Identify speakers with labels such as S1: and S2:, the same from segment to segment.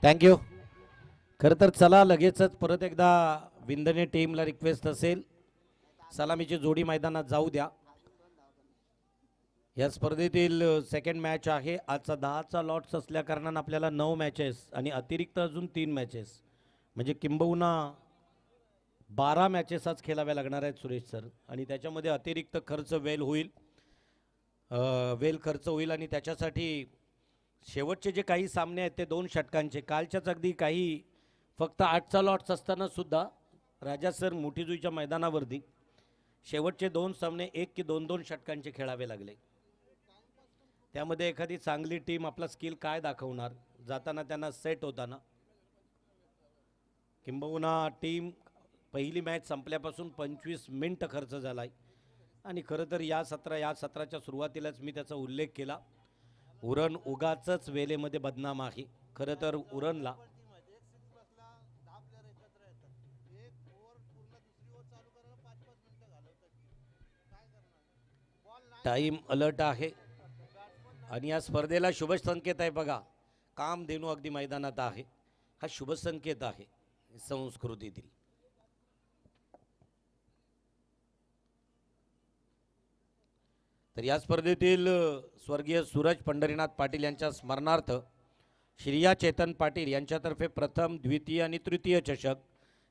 S1: Thank you. खरं तर चला लगेचच परत एकदा विंदने टीमला रिक्वेस्ट असेल सलामीची जोडी मैदानात जाऊ द्या. या स्पर्धेतील सेकंड मॅच आहे. आजचा 10चा लॉट्स असल्या कारणानं आपल्याला 9 मॅचेस आणि अतिरिक्त अजून 3 मॅचेस म्हणजे किंबहुना 12 मॅचेस आज खेळाव्या लागणार आहेत सुरेश सर. आणि त्याच्यामध्ये अतिरिक्त खर्च वेल खर्च होईल आणि त्याच्यासाठी शेवटचे जे काही सामने आहेत ते 2 षटकांचे. कालच्याच अगदी काही फक्त 8चा लॉट्स असताना सुद्धा राजा सर मोठीजुईच्या मैदानावरती शेवटचे 2 सामने 1 की 2-2 षटकांचे खेळावे लागले. त्यामध्ये एखादी चांगली टीम आपला स्किल काय दाखवणार जाताना त्यांना सेट होताना, किंबहुना टीम पहिली मॅच संपल्यापासून 25 मिनिटं खर्च झाला आहे. आणि खरं तर या सत्राच्या सुरुवातीलाच मी त्याचा उल्लेख केला. उरण उगाचच वेलेमध्ये बदनाम आहे. खरं तर उरणला टाईम अलर्ट आहे आणि या स्पर्धेला शुभ संकेत आहे बघा. कामधेनू अगदी मैदानात आहे. हा शुभ संकेत आहे संस्कृतीतील. तर या स्पर्धेतील स्वर्गीय सूरज पंढरीनाथ पाटील यांच्या स्मरणार्थ श्रिया चेतन पाटील यांच्यातर्फे प्रथम, द्वितीय आणि तृतीय चषक,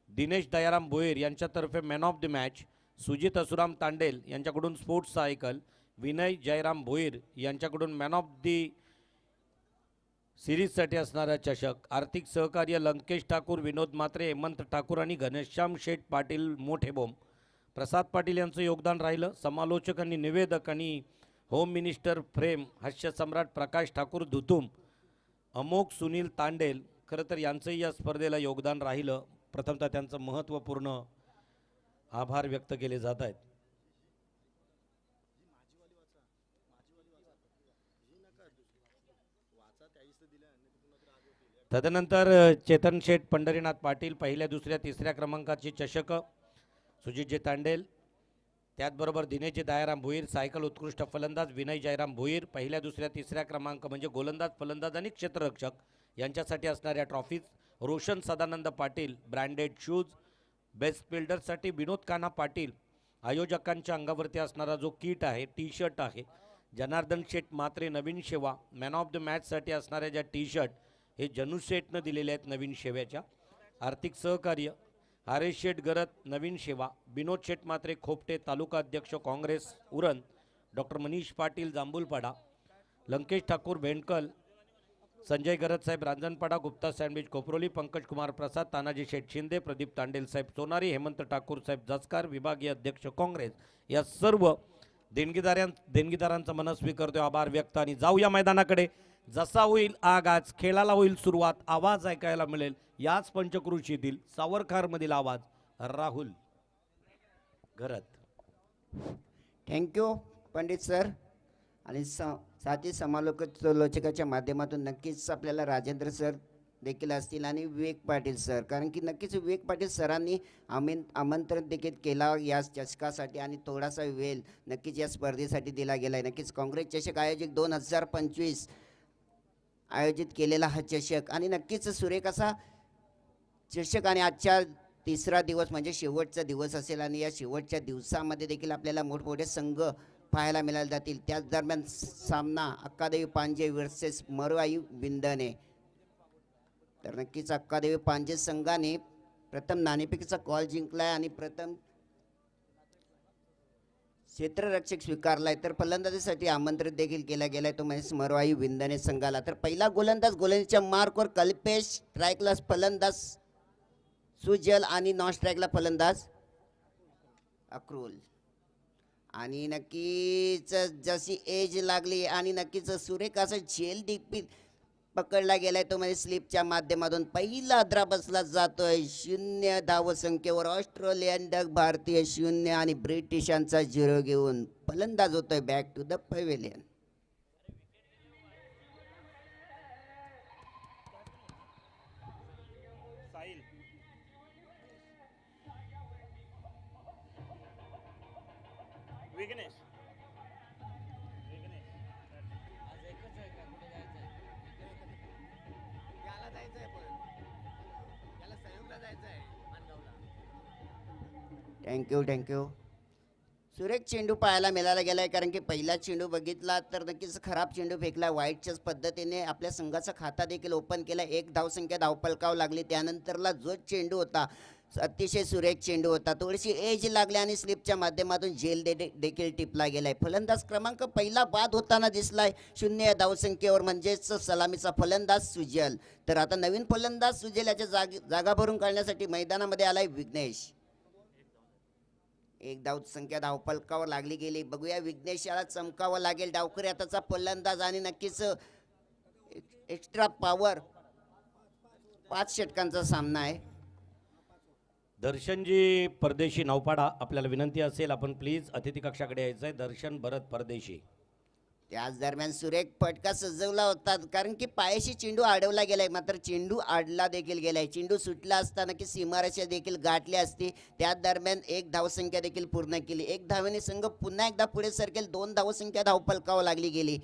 S1: दिनेश दयाराम भोईर यांच्यातर्फे man of the match, Sujit Asuram Tandel यांच्याकडून स्पोर्ट्स सायकल, विनय जयराम भोईर यांच्याकडून मॅन ऑफ दी सिरीजसाठी असणारा चषक, आर्थिक सहकार्य लंकेश ठाकूर, विनोद म्हात्रे, हेमंत ठाकूर आणि घनश्याम शेठ पाटील मोठेबोम. प्रसाद पाटील यांचं योगदान राहिलं. समालोचक आणि निवेदक आणि होम मिनिस्टर फ्रेम हास्य सम्राट प्रकाश ठाकूर धुतुम, अमोक सुनील तांडेल खरं तर यांचंही या स्पर्धेला योगदान राहिलं. प्रथमतः त्यांचं महत्त्वपूर्ण आभार व्यक्त केले जात आहेत. तदनंतर चेतन शेठ पंढरीनाथ पाटील पहिल्या, दुसऱ्या, तिसऱ्या क्रमांकाची चषक, सुजितजी तांडेल, त्याचबरोबर दिनेशजी दयाराम भोईर सायकल उत्कृष्ट फलंदाज, विनय जयराम भोईर पहिल्या, दुसऱ्या, तिसऱ्या क्रमांक म्हणजे गोलंदाज, फलंदाज आणि क्षेत्ररक्षक यांच्यासाठी असणाऱ्या trophies, Roshan Sadanand Patil branded shoes, best फिल्डरसाठी विनोद कान्हा पाटील आयोजकांच्या अंगावरती असणारा जो किट आहे, टी शर्ट आहे, जनार्दन शेठ म्हात्रे नवीन सेवा मॅन ऑफ द मॅचसाठी असणाऱ्या ज्या टी शर्ट हे जनू शेठनं दिलेले आहेत नवीन सेवेच्या. आर्थिक सहकार्य आरेश शेठ गरत नवीन सेवा, विनोद शेठ म्हात्रे खोपटे तालुका अध्यक्ष काँग्रेस उरण, डॉक्टर मनीष पाटील जांभूलपाडा, लंकेश ठाकूर भेंडकल, संजय गरत साहेब रांजणपाडा, गुप्ता सँडविच खोपरोली, पंकज कुमार प्रसाद, तानाजी शेठ शिंदे, प्रदीप तांडेल साहेब सोनारी, हेमंत ठाकूर साहेब जसकार, विभागीय अध्यक्ष काँग्रेस. या सर्व देणगीदारांचा मनस्वी करतोय आभार व्यक्त. आणि जाऊया मैदानाकडे. जसा होईल आगाज, खेळाला होईल सुरुवात, आवाज ऐकायला मिळेल याच पंचक्रोशीतील सावरखारमधील आवाज राहुल घरत.
S2: Thank you Pandit sir. आणि साथी समालोचकाच्या माध्यमातून नक्कीच आपल्याला राजेंद्र सर देखील असतील आणि विवेक पाटील सर, कारण की नक्कीच विवेक पाटील सरांनी आमंत्रण देखील केला या चषकासाठी आणि थोडासा वेळ नक्कीच या स्पर्धेसाठी दिला गेला आहे. नक्कीच काँग्रेस चषक आयोजक 2025 आयोजित केलेला हा चषक आणि नक्कीच सुरेख असा चषक आणि आजच्या तिसरा दिवस म्हणजे शेवटचा दिवस असेल आणि या शेवटच्या दिवसामध्ये देखील आपल्याला मोठमोठे संघ पाहायला मिळाले जातील. त्याच दरम्यान सामना अक्कादेवी पांजे वर्सेस मरुआई विंदने. तर नक्कीच अक्कादेवी पांजे संघाने प्रथम नाणेफेकीचा कॉल जिंकलाय आणि प्रथम क्षेत्ररक्षक स्वीकारलाय, तर फलंदाजीसाठी आमंत्रित देखील केला गेलाय तो म्हणजे मरुआई विंदने संघाला. तर पहिला गोलंदाजच्या मार्कवर कल्पेश, स्ट्राईकला फलंदाज सुजल आणि नॉन स्ट्राईकला फलंदाज अक्रूल. आणि नक्कीच जशी एज लागली आणि नक्कीच सुरेख असं झेल देखील पकडला गेलाय तो म्हणजे स्लिपच्या माध्यमातून पहिला द्रा बसला जातोय 0 धावसंख्येवर. ऑस्ट्रेलियन डग भारतीय 0 आणि ब्रिटिशांचा 0 घेऊन फलंदाज होतोय back to the pavilion. Thank you. सुरेख चेंडू पाहायला मिळायला गेलाय, कारण की पहिला चेंडू बघितला तर नक्कीच खराब चेंडू फेकला. वाईटच्याच पद्धतीने आपल्या संघाचा खाता देखील ओपन केला. एक धावसंख्या धावपलकाव लागली. त्यानंतरला जो चेंडू होता अतिशय सुरेख चेंडू होता. थोडीशी एज लागली आणि स्लिपच्या माध्यमातून देखील टिपला गेलाय. फलंदाज क्रमांक पहिला बाद होताना दिसलाय 0 या धावसंख्येवर, म्हणजेच सलामीचा फलंदाज सुजल. तर आता नवीन फलंदाज सुजल याच्या जागा भरून काढण्यासाठी मैदानामध्ये आलाय विघ्नेश. एक धावसंख्या धावपलकावर लागली गेली. बघूया विघ्नेशाला चमकावं लागेल. डावखरी हाताचा फलंदाज आणि नक्कीच एक्स्ट्रा पॉवर. 5 षटकांचा सामना आहे.
S1: दर्शनजी परदेशी नौपाडा, आपल्याला विनंती असेल आपण प्लीज अतिथी कक्षाकडे यायचं आहे. दर्शन भरत परदेशी.
S2: त्याच दरम्यान सुरेख फटका सजवला होता, कारण की पायाशी चेंडू अडवला गेलाय. मात्र चेंडू आडला देखील गेलाय. चेंडू सुटला असताना की सीमारेषा देखील गाठली असती. त्याच दरम्यान एक धावसंख्या देखील पूर्ण केली. एक धावेने संघ पुन्हा एकदा पुढे सरकेल. 2 धावसंख्या धावपलकावर लागली गेली.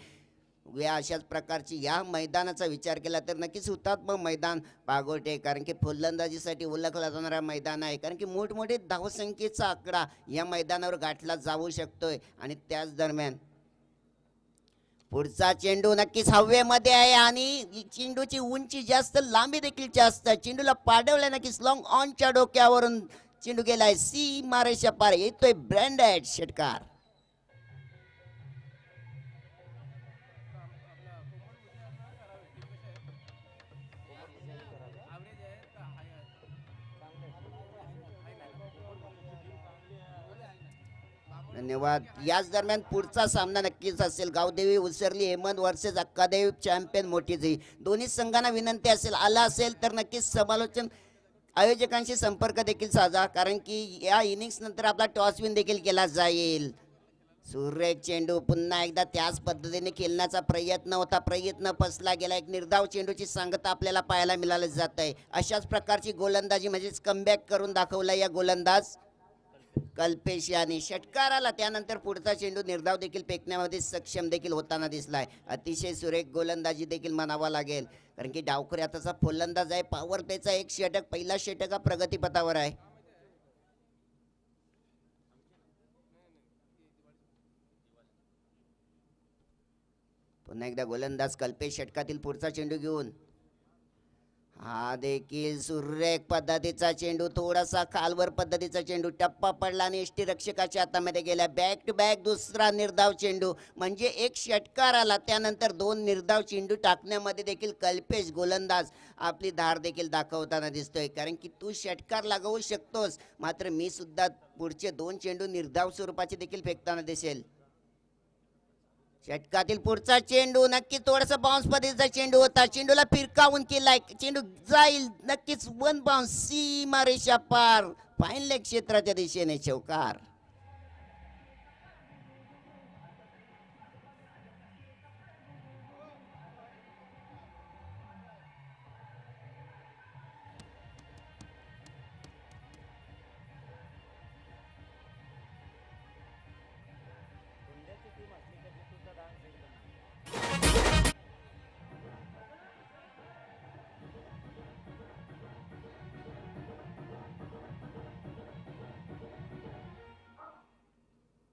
S2: या अशाच प्रकारची या मैदानाचा विचार केला तर नक्कीच हुतात्मा मैदान पागोटे, कारण की फलंदाजीसाठी ओळखला जाणारा मैदान आहे. कारण की मोठमोठे धावसंख्येचा आकडा या मैदानावर गाठला जाऊ शकतोय. आणि त्याच दरम्यान पुढचा चेंडू नक्कीच हवेमध्ये आहे आणि चेंडूची उंची जास्त, लांबी देखील जास्त. चेंडूला पाडवलं नक्कीच लॉंग ऑनच्या डोक्यावरून चेंडू गेलाय सीमारेषा पार. येतोय ब्रँडेड षटकार. धन्यवाद. याच दरम्यान पुढचा सामना नक्कीच असेल गावदेवी उसरली हेमंत वर्सेस अक्कादेवी चॅम्पियन मोठीजी. दोन्ही संघांना विनंती असेल, आला असेल तर नक्कीच समालोचन आयोजकांशी संपर्क देखील साधा, कारण की या इनिंग्स नंतर आपला टॉस विन देखील केला जाईल. सुरेख चेंडू पुन्हा एकदा त्याच पद्धतीने खेळण्याचा प्रयत्न होता. प्रयत्न फसला गेला. एक निर्धाव चेंडूची सांगता आपल्याला पाहायला मिळालं जात आहे. अशाच प्रकारची गोलंदाजी म्हणजेच कमबॅक करून दाखवला या गोलंदाज कल्पेश यांनी. षटकाराला त्यानंतर पुढचा चेंडू निर्धाव देखील फेकण्यामध्ये सक्षम देखील होताना दिसलाय. अतिशय सुरेख गोलंदाजी देखील म्हणावा लागेल, कारण की डावखरी हाताचा फलंदाज आहे. पॉवर प्लेचा एक षटक, पहिला षटक हा प्रगतीपथावर आहे. पुन्हा एकदा गोलंदाज कल्पेश षटकातील पुढचा चेंडू घेऊन. हा देखील सुरेख पद्धतीचा चेंडू, थोडासा खालवर पद्धतीचा चेंडू. टप्पा पडला आणि यष्टीरक्षकाच्या हातामध्ये गेला. बॅक टू बॅक दुसरा निर्धाव चेंडू, म्हणजे एक षटकार आला. त्यानंतर 2 निर्धाव चेंडू टाकण्यामध्ये देखील कल्पेश गोलंदाज आपली धार देखील दाखवताना दिसतोय, कारण की तू षटकार लागवू शकतोस, मात्र मी सुद्धा पुढचे 2 चेंडू निर्धाव स्वरूपाचे देखील फेकताना दिसेल. षटकातील पुढचा चेंडू नक्की थोडासा बाउन्स पद्धतीचा चेंडू होता. चेंडूला फिरकावून केलाय. चेंडू जाईल नक्कीच 1 बाउन्स सीमारेषा पार. फाईन लेग क्षेत्राच्या दिशेने चौकार.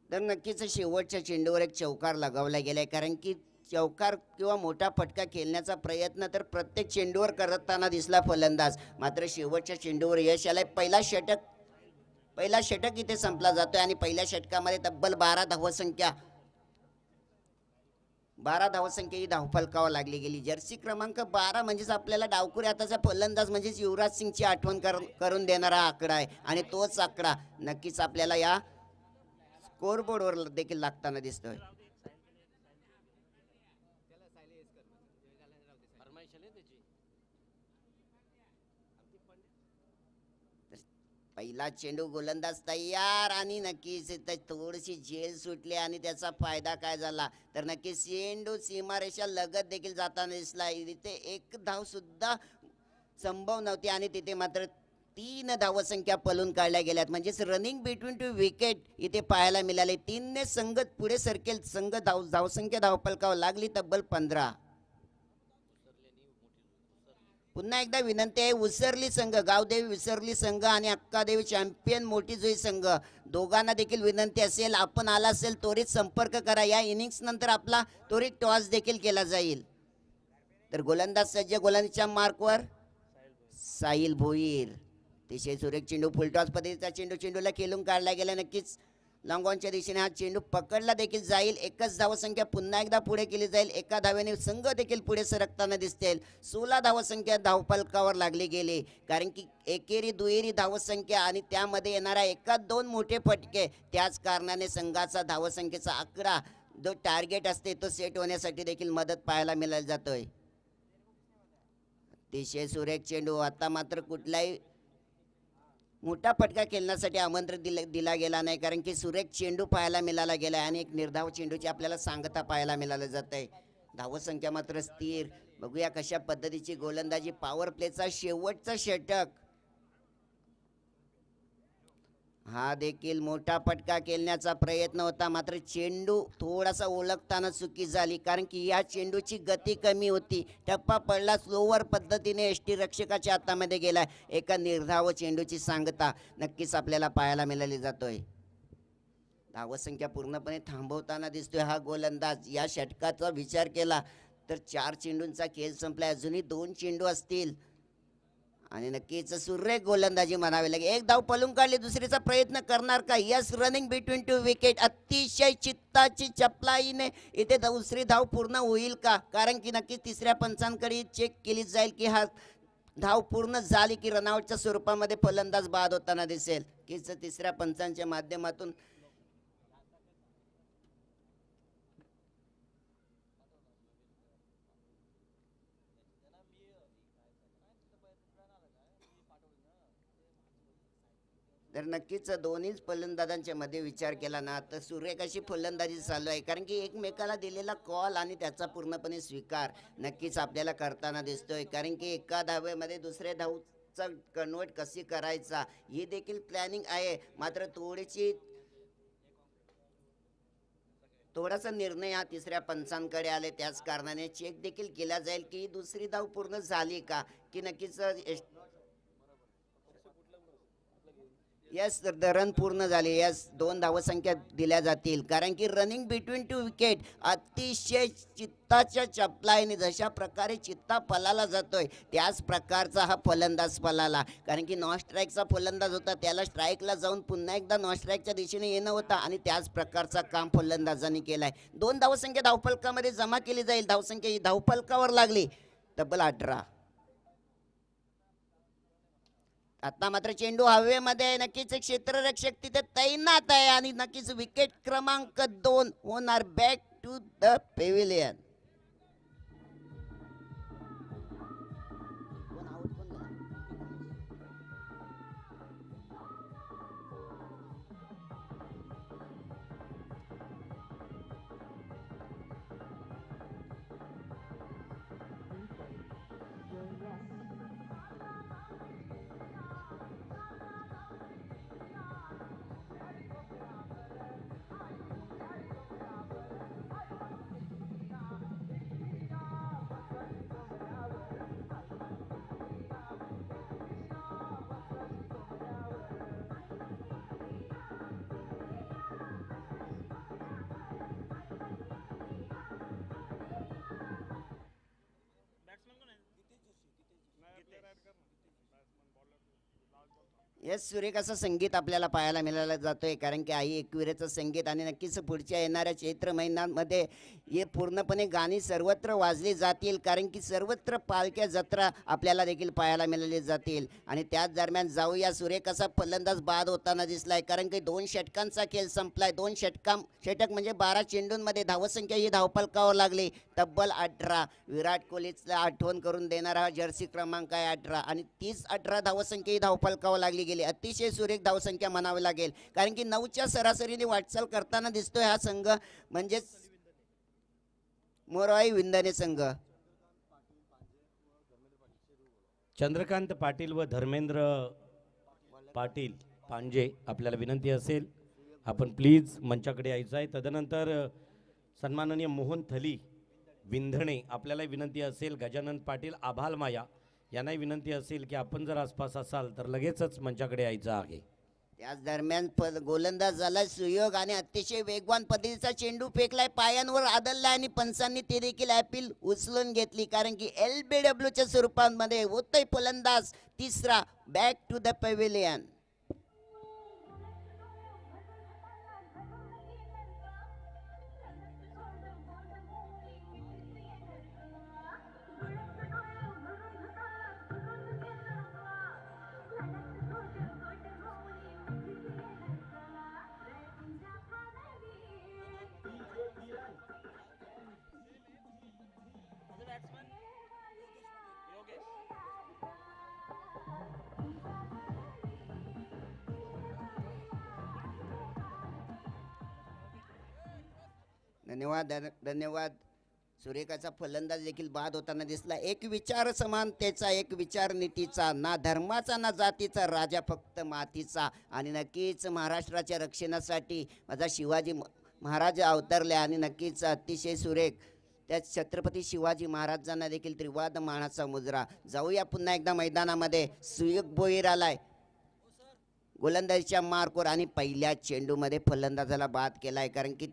S2: तर नक्कीच शेवटच्या चेंडूवर एक चौकार लगावला गेलाय, कारण की चौकार किंवा मोठा फटका खेळण्याचा प्रयत्न तर प्रत्येक चेंडूवर करताना दिसला फलंदाज, मात्र शेवटच्या चेंडूवर यश आलंय. पहिला षटक इथे संपला जातोय आणि पहिल्या षटकामध्ये तब्बल 12 धावसंख्या ही धावफलकावर लागली गेली. जर्सी क्रमांक 12 म्हणजेच आपल्याला डावखुरी हाताचा फलंदाज म्हणजेच युवराज सिंगची आठवण करून देणारा आकडा आहे आणि तोच आकडा नक्कीच आपल्याला या स्कोरबोर्डवर देखील लागताना दिसतोय. पहिला चेंडू गोलंदाज तयार आणि नक्कीच थोडीशी झेल सुटली आणि त्याचा फायदा काय झाला तर नक्कीच चेंडू सीमारेषा लगत देखील जाताना दिसला. इथे एक धाव सुद्धा संभव नव्हती आणि तिथे मात्र 3 धावसंख्या पळून काढल्या गेल्यात, म्हणजेच रनिंग बिटवीन 2 विकेट इथे पाहायला मिळाले. 3ने संघ पुढे सरकेल. संघ धावसंख्या धावपलकावर लागली तब्बल 15. पुन्हा एकदा विनंती आहे, उसरली संघ, गावदेवी विसरली संघ आणि अक्कादेवी चॅम्पियन मोठी जुई संघ दोघांना देखील विनंती असेल, आपण आला असेल त्वरित संपर्क करा. या इनिंग्स नंतर आपला त्वरित टॉस देखील केला जाईल. तर गोलंदाज सज्ज, गोलंदाजच्या मार्कवर साहिल भोईर. अतिशय सुरेख चेंडू, फुलटॉस पद्धतीचा चेंडू, चेंडूला खेळून काढला गेला. नक्कीच लॉंगॉनच्या दिशेने हा चेंडू पकडला देखील जाईल. एकच धावसंख्या पुन्हा एकदा पुढे केली जाईल. एका धावेने संघ देखील पुढे सरकताना दिसतील. 16 धावसंख्या धावफलकावर लागली गेली, कारण की एकेरी दुहेरी धावसंख्या आणि त्यामध्ये येणारा एकाच दोन मोठे फटके, त्याच कारणाने संघाचा धावसंख्येचा आकडा जो टार्गेट असते तो सेट होण्यासाठी देखील मदत पाहायला मिळायला जातोय. अतिशय सुरेख चेंडू. आता मात्र कुठलाही मोठा फटका खेळण्यासाठी आमंत्रण दिला गेला नाही, कारण की सुरेख चेंडू पाहायला मिळाला गेला आणि एक निर्धाव चेंडूची आपल्याला सांगता पाहायला मिळालं जात आहे. धावसंख्या मात्र स्थिर. बघूया कशा पद्धतीची गोलंदाजी. पॉवर प्लेचा शेवटचा षटक. हा देखील मोठा फटका खेळण्याचा प्रयत्न होता, मात्र चेंडू थोडासा ओळखताना चुकी झाली, कारण की या चेंडूची गती कमी होती. टप्पा पडला, स्लोवर पद्धतीने एष्टी रक्षकाच्या हातामध्ये गेला. एका निर्धाव चेंडूची सांगता नक्कीच आपल्याला पाहायला मिळाली जातोय. धावसंख्या पूर्णपणे थांबवताना दिसतोय हा गोलंदाज. या षटकाचा विचार केला तर 4 चेंडूंचा खेळ संपला. अजूनही 2 चेंडू असतील आणि नक्कीच सुरेख गोलंदाजी म्हणावी लागेल. एक धाव पळून काढली, दुसरीचा प्रयत्न करणार का? Yes, running between two wicket. अतिशय चित्ताची चपलाईने इथे दुसरी धाव पूर्ण होईल का? कारण की नक्कीच तिसऱ्या पंचांकडे चेक केली जाईल की हा धाव पूर्ण झाली की रनआउटच्या स्वरूपामध्ये फलंदाज बाद होताना दिसेल. की तिसऱ्या पंचांच्या माध्यमातून तर नक्कीच दोन्हीच फलंदाजांच्या मध्ये विचार केला ना तर सुरेख अशी फलंदाजी चालू आहे, कारण की एकमेकाला दिलेला कॉल आणि त्याचा पूर्णपणे स्वीकार नक्कीच आपल्याला करताना दिसतोय. कारण की एका धावेमध्ये दुसऱ्या धावचा कन्वर्ट कशी करायचा ही देखील प्लॅनिंग आहे. मात्र थोडासा निर्णय हा तिसऱ्या पंचांकडे आले, त्याच कारणाने चेक देखील केला जाईल की दुसरी धाव पूर्ण झाली का, की नक्कीच यस रन पूर्ण झाले. यस, 2 धावसंख्या दिल्या जातील, कारण की रनिंग बिटवीन टू विकेट अतिशय चित्ताच्या चपलाईने जशा प्रकारे चित्ता पलाला जातोय त्याच प्रकारचा हा फलंदाज पलाला. कारण की नॉन स्ट्राईकचा फलंदाज होता, त्याला स्ट्राईकला जाऊन पुन्हा एकदा नॉन स्ट्राईकच्या दिशेने येणं होता आणि त्याच प्रकारचा काम फलंदाजांनी केलाय. 2 धावसंख्या धावफलकामध्ये जमा केली जाईल. धावसंख्या ही धावफलकावर लागली तब्बल 18. आता मात्र चेंडू हवेमध्ये आहे. नक्कीच एक क्षेत्ररक्षक तिथे तैनात आहे आणि नक्कीच विकेट क्रमांक 2 होणार back to the pavilion. Yes, सुरेख असं संगीत आपल्याला पाहायला मिळायला जातोय, कारण की आई एकविरेचं संगीत आणि नक्कीच पुढच्या येणाऱ्या चैत्र महिन्यांमध्ये हे पूर्णपणे गाणी सर्वत्र वाजली जातील, कारण की सर्वत्र पालख्या जत्रा आपल्याला देखील पाहायला मिळाली जातील. आणि त्याच दरम्यान जाऊया सुरेख असा फलंदाज बाद होताना दिसलाय, कारण की 2 षटकांचा खेळ संपलाय. 2 षटक म्हणजे 12 चेंडूंमध्ये धावसंख्या ही धावफलकावर लागली तब्बल 18. विराट कोहलीचा आठवण करून देणारा हा जर्सी क्रमांक आहे 18 आणि 30-18 धावसंख्या ही धावफलकावर लागली गेली. अतिशय सुरेख धावसंख्या म्हणावी लागेल, कारण की 9च्या सरासरीने वाटचाल करताना दिसतोय हा संघ, म्हणजेच मोरवाई विंधने संघ.
S1: चंद्रकांत पाटील व धर्मेंद्र पाटील पांजे, आपल्याला विनंती असेल आपण प्लीज मंचाकडे यायचं आहे. तदनंतर सन्माननीय मोहन थली विंधणे, आपल्याला विनंती असेल गजानन पाटील आभालमाया यांनाही विनंती असेल की आपण जर आसपास असाल तर लगेचच मंचाकडे यायचं आहे.
S2: त्याच दरम्यान गोलंदाज झाला सुयोग आणि अतिशय वेगवान पद्धतीचा चेंडू फेकलाय, पायांवर आदळलाय आणि पंचांनी ते देखील अपील उचलून घेतली, कारण की LBWच्या स्वरूपामध्ये होतोय फलंदाज तिसरा. Back to the pavilion. धन्यवाद धन्यवाद. सुरेखाचा फलंदाज देखील बाद होताना दिसला. एक विचार समानतेचा, एक विचार नीतीचा, ना धर्माचा ना जातीचा, राजा फक्त मातीचा. आणि नक्कीच महाराष्ट्राच्या रक्षणासाठी माझा शिवाजी महाराज अवतरले आणि नक्कीच अतिशय सुरेख त्या छत्रपती शिवाजी महाराजांना देखील त्रिवाद मानाचा मुजरा. जाऊया पुन्हा एकदा मैदानामध्ये. सुयोग भोईर आलाय गोलंदाजीच्या मार्कवर आणि पहिल्या चेंडूमध्ये फलंदाजाला बाद केलाय, कारण की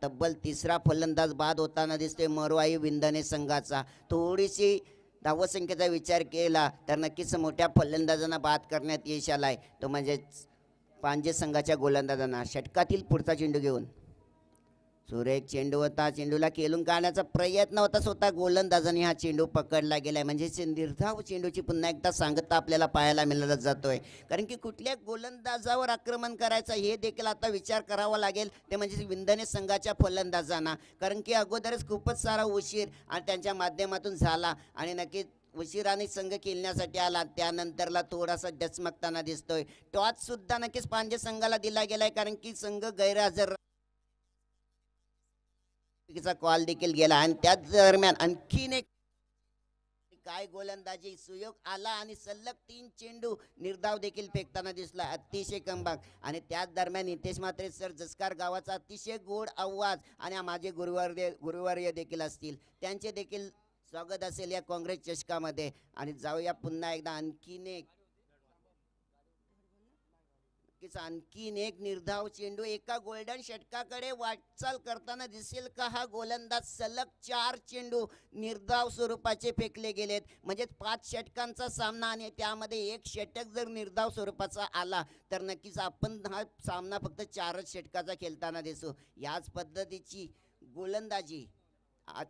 S2: तब्बल तिसरा फलंदाज बाद होताना दिसते मरवाई विंधने संघाचा. थोडीशी धावसंख्येचा विचार केला तर नक्कीच मोठ्या फलंदाजांना बाद करण्यात यश आलाय, तो म्हणजे पांजे संघाच्या गोलंदाजांना. षटकातील पुढचा चेंडू घेऊन सुरेख चेंडू होता, चेंडूला खेळून काढण्याचा प्रयत्न होता, स्वतः गोलंदाजाने हा चेंडू पकडला गेलाय. म्हणजे निर्धाव चेंडूची पुन्हा एकदा सांगता आपल्याला पाहायला मिळत जातोय, कारण की कुठल्या गोलंदाजावर आक्रमण करायचं हे देखील आता विचार करावा लागेल, ते म्हणजे विंधने संघाच्या फलंदाजांना, कारण की अगोदरच खूपच सारा उशीर आणि त्यांच्या माध्यमातून झाला आणि नक्कीच उशिराने संघ खेळण्यासाठी आला, त्यानंतरला थोडासा डचमकताना दिसतोय. टॉस सुद्धा नक्कीच पांजे संघाला दिला गेलाय, कारण की संघ गैरहजर कॉल देखील गेला. आणि त्याच दरम्यान आणखीन एक काय गोलंदाजी सुयोग आला आणि सलग 3 चेंडू निर्धाव देखील फेकताना दिसला, अतिशय कमबाग. आणि त्याच दरम्यान नितेश म्हात्रे सर जसकार गावाचा अतिशय गोड आवाज आणि माझे गुरुवर्य देखील असतील, त्यांचे देखील स्वागत असेल या काँग्रेस चषकामध्ये. आणि जाऊया पुन्हा एकदा आणखीन एक निर्धाव चेंडू एका गोल्डन षटकाकडे वाटचाल करताना दिसेल का हा गोलंदाज. सलग 4 चेंडू निर्धाव स्वरूपाचे फेकले गेलेत, म्हणजे 5 षटकांचा सामना आणि त्यामध्ये एक षटक जर निर्धाव स्वरूपाचा आला तर नक्कीच आपण हा सामना फक्त 4च षटकाचा खेळताना दिसू. याच पद्धतीची गोलंदाजी.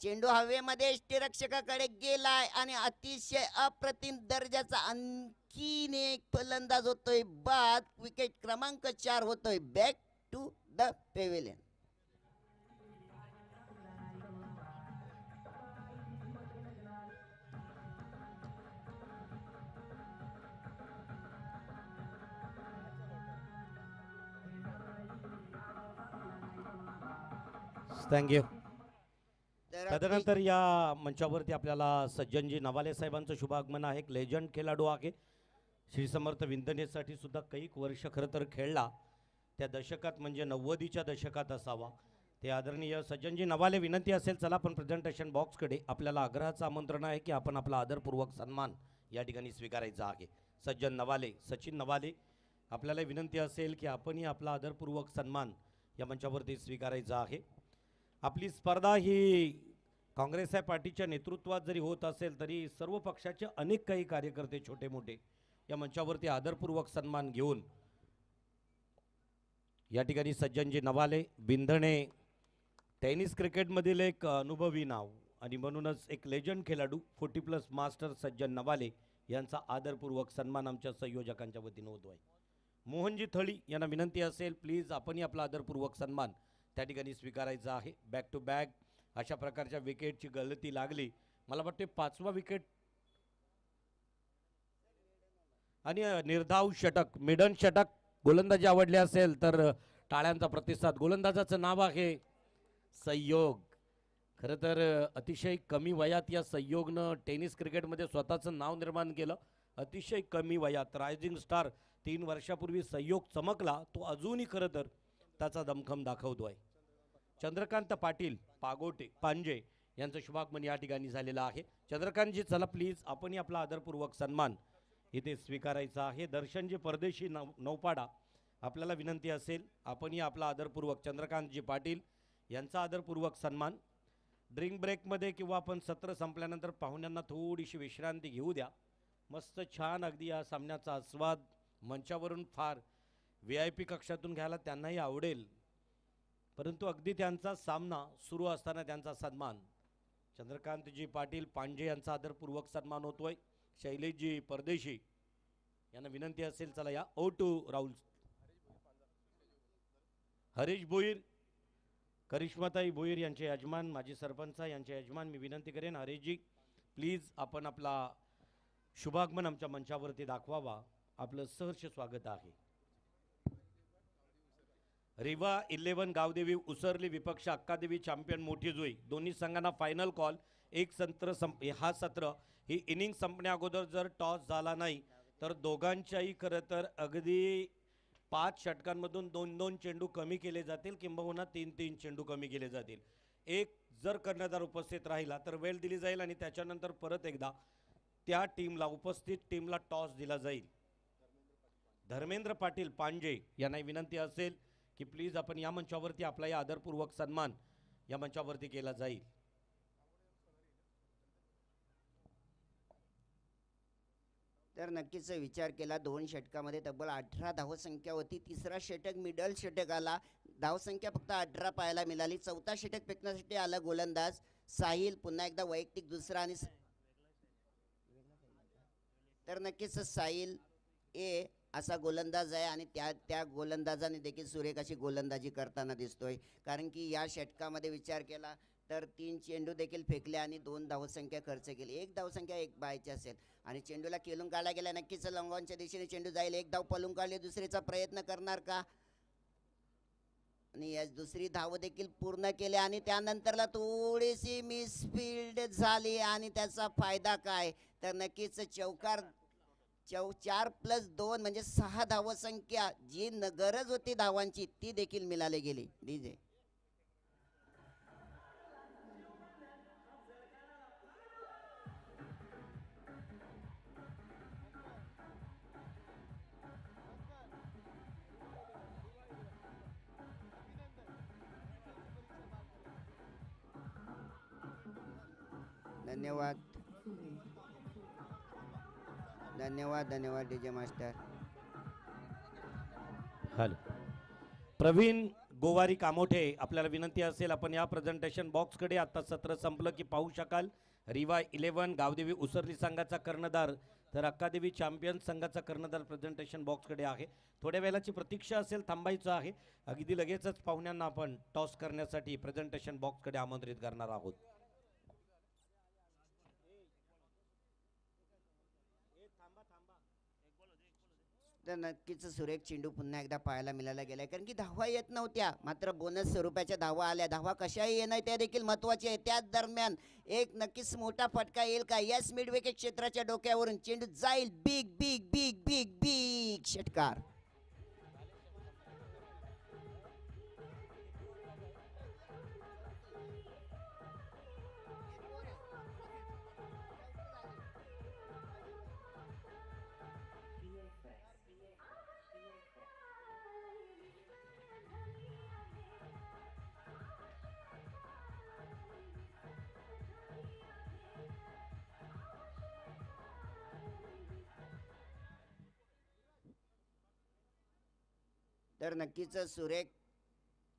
S2: चेंडू हवेमध्ये यष्टीरक्षकाकडे गेलाय आणि अतिशय अप्रतिम दर्जाचा आणखीन एक फलंदाज होतोय बाद. विकेट क्रमांक 4 होतोय. Back to the pavilion.
S1: Thank you. तदनंतर या मंचावरती आपल्याला सज्जनजी नवाले साहेबांचं शुभागमन आहे. एक लेजंड खेळाडू आहे, श्री समर्थ विंधनेसाठी सुद्धा कैक वर्ष खरं तर खेळला, त्या दशकात म्हणजे 90च्या दशकात असावा. ते आदरणीय सज्जनजी नवाले. विनंती असेल चला पण प्रेझेंटेशन बॉक्सकडे. आपल्याला आग्रहाचं आमंत्रण आहे की आपण आपला आदरपूर्वक सन्मान या ठिकाणी स्वीकारायचा आहे. सज्जन नवाले, सचिन नवाले, आपल्याला विनंती असेल की आपणही आपला आदरपूर्वक सन्मान या मंचावरती स्वीकारायचा आहे. आपली स्पर्धा ही काँग्रेस या पार्टीच्या नेतृत्वात जरी होत असेल तरी सर्व पक्षाचे अनेक काही कार्यकर्ते छोटे मोठे या मंचावरती आदरपूर्वक सन्मान घेऊन या ठिकाणी सज्जनजी नवाले, विंधणे टेनिस क्रिकेटमधील एक अनुभवी नाव आणि म्हणूनच एक लेजंड खेळाडू 40+ मास्टर सज्जन नवाले यांचा आदरपूर्वक सन्मान आमच्या संयोजकांच्या वतीनं होतो आहे. मोहनजी थळी यांना विनंती असेल प्लीज आपणही आपला आदरपूर्वक सन्मान त्या ठिकाणी स्वीकारायचा आहे. बॅक टू बॅक अशा प्रकारच्या विकेटची गळती लागली. मला वाटते 5वा विकेट आणि निर्धाव षटक, मिडन षटक गोलंदाजी आवडली असेल तर टाळ्यांचा प्रतिसाद. गोलंदाजाचं नाव आहे संयोग. खरं तर अतिशय कमी वयात या संयोगनं टेनिस क्रिकेटमध्ये स्वतःचं नाव निर्माण केलं. अतिशय कमी वयात रायझिंग स्टार 3 वर्षापूर्वी संयोग चमकला, तो अजूनही खरं तर त्याचा दमखम दाखवतोय. चंद्रकांत पाटील पांजे यांचं शुभागमन या ठिकाणी झालेलं आहे. चंद्रकांतजी चला प्लीज आपणही आपला आदरपूर्वक सन्मान इथे स्वीकारायचा आहे. दर्शनजी परदेशी नौपाडा आपल्याला विनंती असेल आपणही आपला आदरपूर्वक चंद्रकांतजी पाटील यांचा आदरपूर्वक सन्मान. ड्रिंक ब्रेकमध्ये किंवा आपण सत्र संपल्यानंतर पाहुण्यांना थोडीशी विश्रांती घेऊ द्या. मस्त छान अगदी या सामन्याचा आस्वाद मंचावरून फार VIP कक्षातून घ्यायला त्यांनाही आवडेल, परंतु अगदी त्यांचा सामना सुरू असताना त्यांचा सन्मान चंद्रकांतजी पाटील पांजे यांचा आदरपूर्वक सन्मान होतोय. शैलेशजी परदेशी यांना विनंती असेल चला या. O2 राहुल हरीश भोईर करिश्माताई भोईर यांचे यजमान माजी सरपंच यांचे यजमान मी विनंती करेन हरीशजी प्लीज आपण आपला शुभागमन आमच्या मंचावरती दाखवावा. आपलं सहर्ष स्वागत आहे. रिवा 11 गावदेवी उसरली विपक्ष अक्कादेवी चॅम्पियन मोठी जुई दोन्ही संघांना फायनल कॉल. एक हा सत्र ही इनिंग संपण्या अगोदर जर टॉस झाला नाही तर दोघांच्याही खरं तर अगदी 5 षटकांमधून 2-2 चेंडू कमी केले जातील किंबहुना 3-3 चेंडू कमी केले जातील. एक जर कर्णधार उपस्थित राहिला तर वेळ दिली जाईल आणि त्याच्यानंतर परत एकदा त्या टीमला उपस्थित टीमला टॉस दिला जाईल. धर्मेंद्र पाटील पांजे यांना विनंती असेल की प्लीज आपण या मंचावरती आपला या आदरपूर्वक सन्मान या मंचावरती केला जाईल.
S2: तर नक्कीच विचार केला 2 षटकामध्ये तब्बल 18 धावसंख्या होती. तिसरा षटक मिडल षटक आला, धावसंख्या फक्त 18 पाहायला मिळाली. चौथा षटक फेकण्यासाठी आला गोलंदाज साहिल, पुन्हा एकदा वैयक्तिक दुसरा आणि तर नक्कीच साहिल असा गोलंदाज आहे आणि त्या गोलंदाजाने देखील सुरेख अशी गोलंदाजी करताना दिसतोय. कारण की या षटकामध्ये विचार केला तर 3 चेंडू देखील फेकले आणि 2 धावसंख्या खर्च केली. 1 धावसंख्या 1 बायची असेल आणि चेंडूला केलून काढला गेला. नक्कीच लॉंगॉनच्या दिशेने चेंडू जाईल. 1 धाव पळून काढली, दुसरीचा प्रयत्न करणार का आणि या दुसरी धाव देखील पूर्ण केली आणि त्यानंतरला थोडीशी मिसफील्ड झाली आणि त्याचा फायदा काय तर नक्कीच चौकार 4+2 म्हणजे 6 धावसंख्या जी गरज होती धावांची ती देखील मिळाली गेली. डीजे धन्यवाद धन्यवाद धन्यवाद DJ master.
S1: Hello Praveen Gowari Kamothe आपल्याला विनंती असेल आपण या प्रेझेंटेशन बॉक्सकडे आता सत्र संपलं की पाहू शकाल. रिवा 11 गावदेवी उसरली संघाचा कर्णधार तर अक्कादेवी चॅम्पियन संघाचा कर्णधार प्रेझेंटेशन बॉक्सकडे आहे. थोड्या वेळाची प्रतीक्षा असेल, थांबायचं आहे. अगदी लगेचच पाहुण्यांना आपण टॉस करण्यासाठी प्रेझेंटेशन बॉक्सकडे आमंत्रित करणार आहोत.
S2: तर नक्कीच सुरेख चेंडू पुन्हा एकदा पाहायला मिळायला गेलाय कारण की धावा येत नव्हत्या, मात्र बोनस स्वरूपाच्या धावा आल्या. धावा कशाही येणार त्या देखील महत्त्वाचे आहे. त्याच दरम्यान एक नक्कीच मोठा फटका येईल का? यस, मिड विकेट क्षेत्राच्या डोक्यावरून चेंडू जाईल. Big big big big big षटकार. तर नक्कीच सुरेख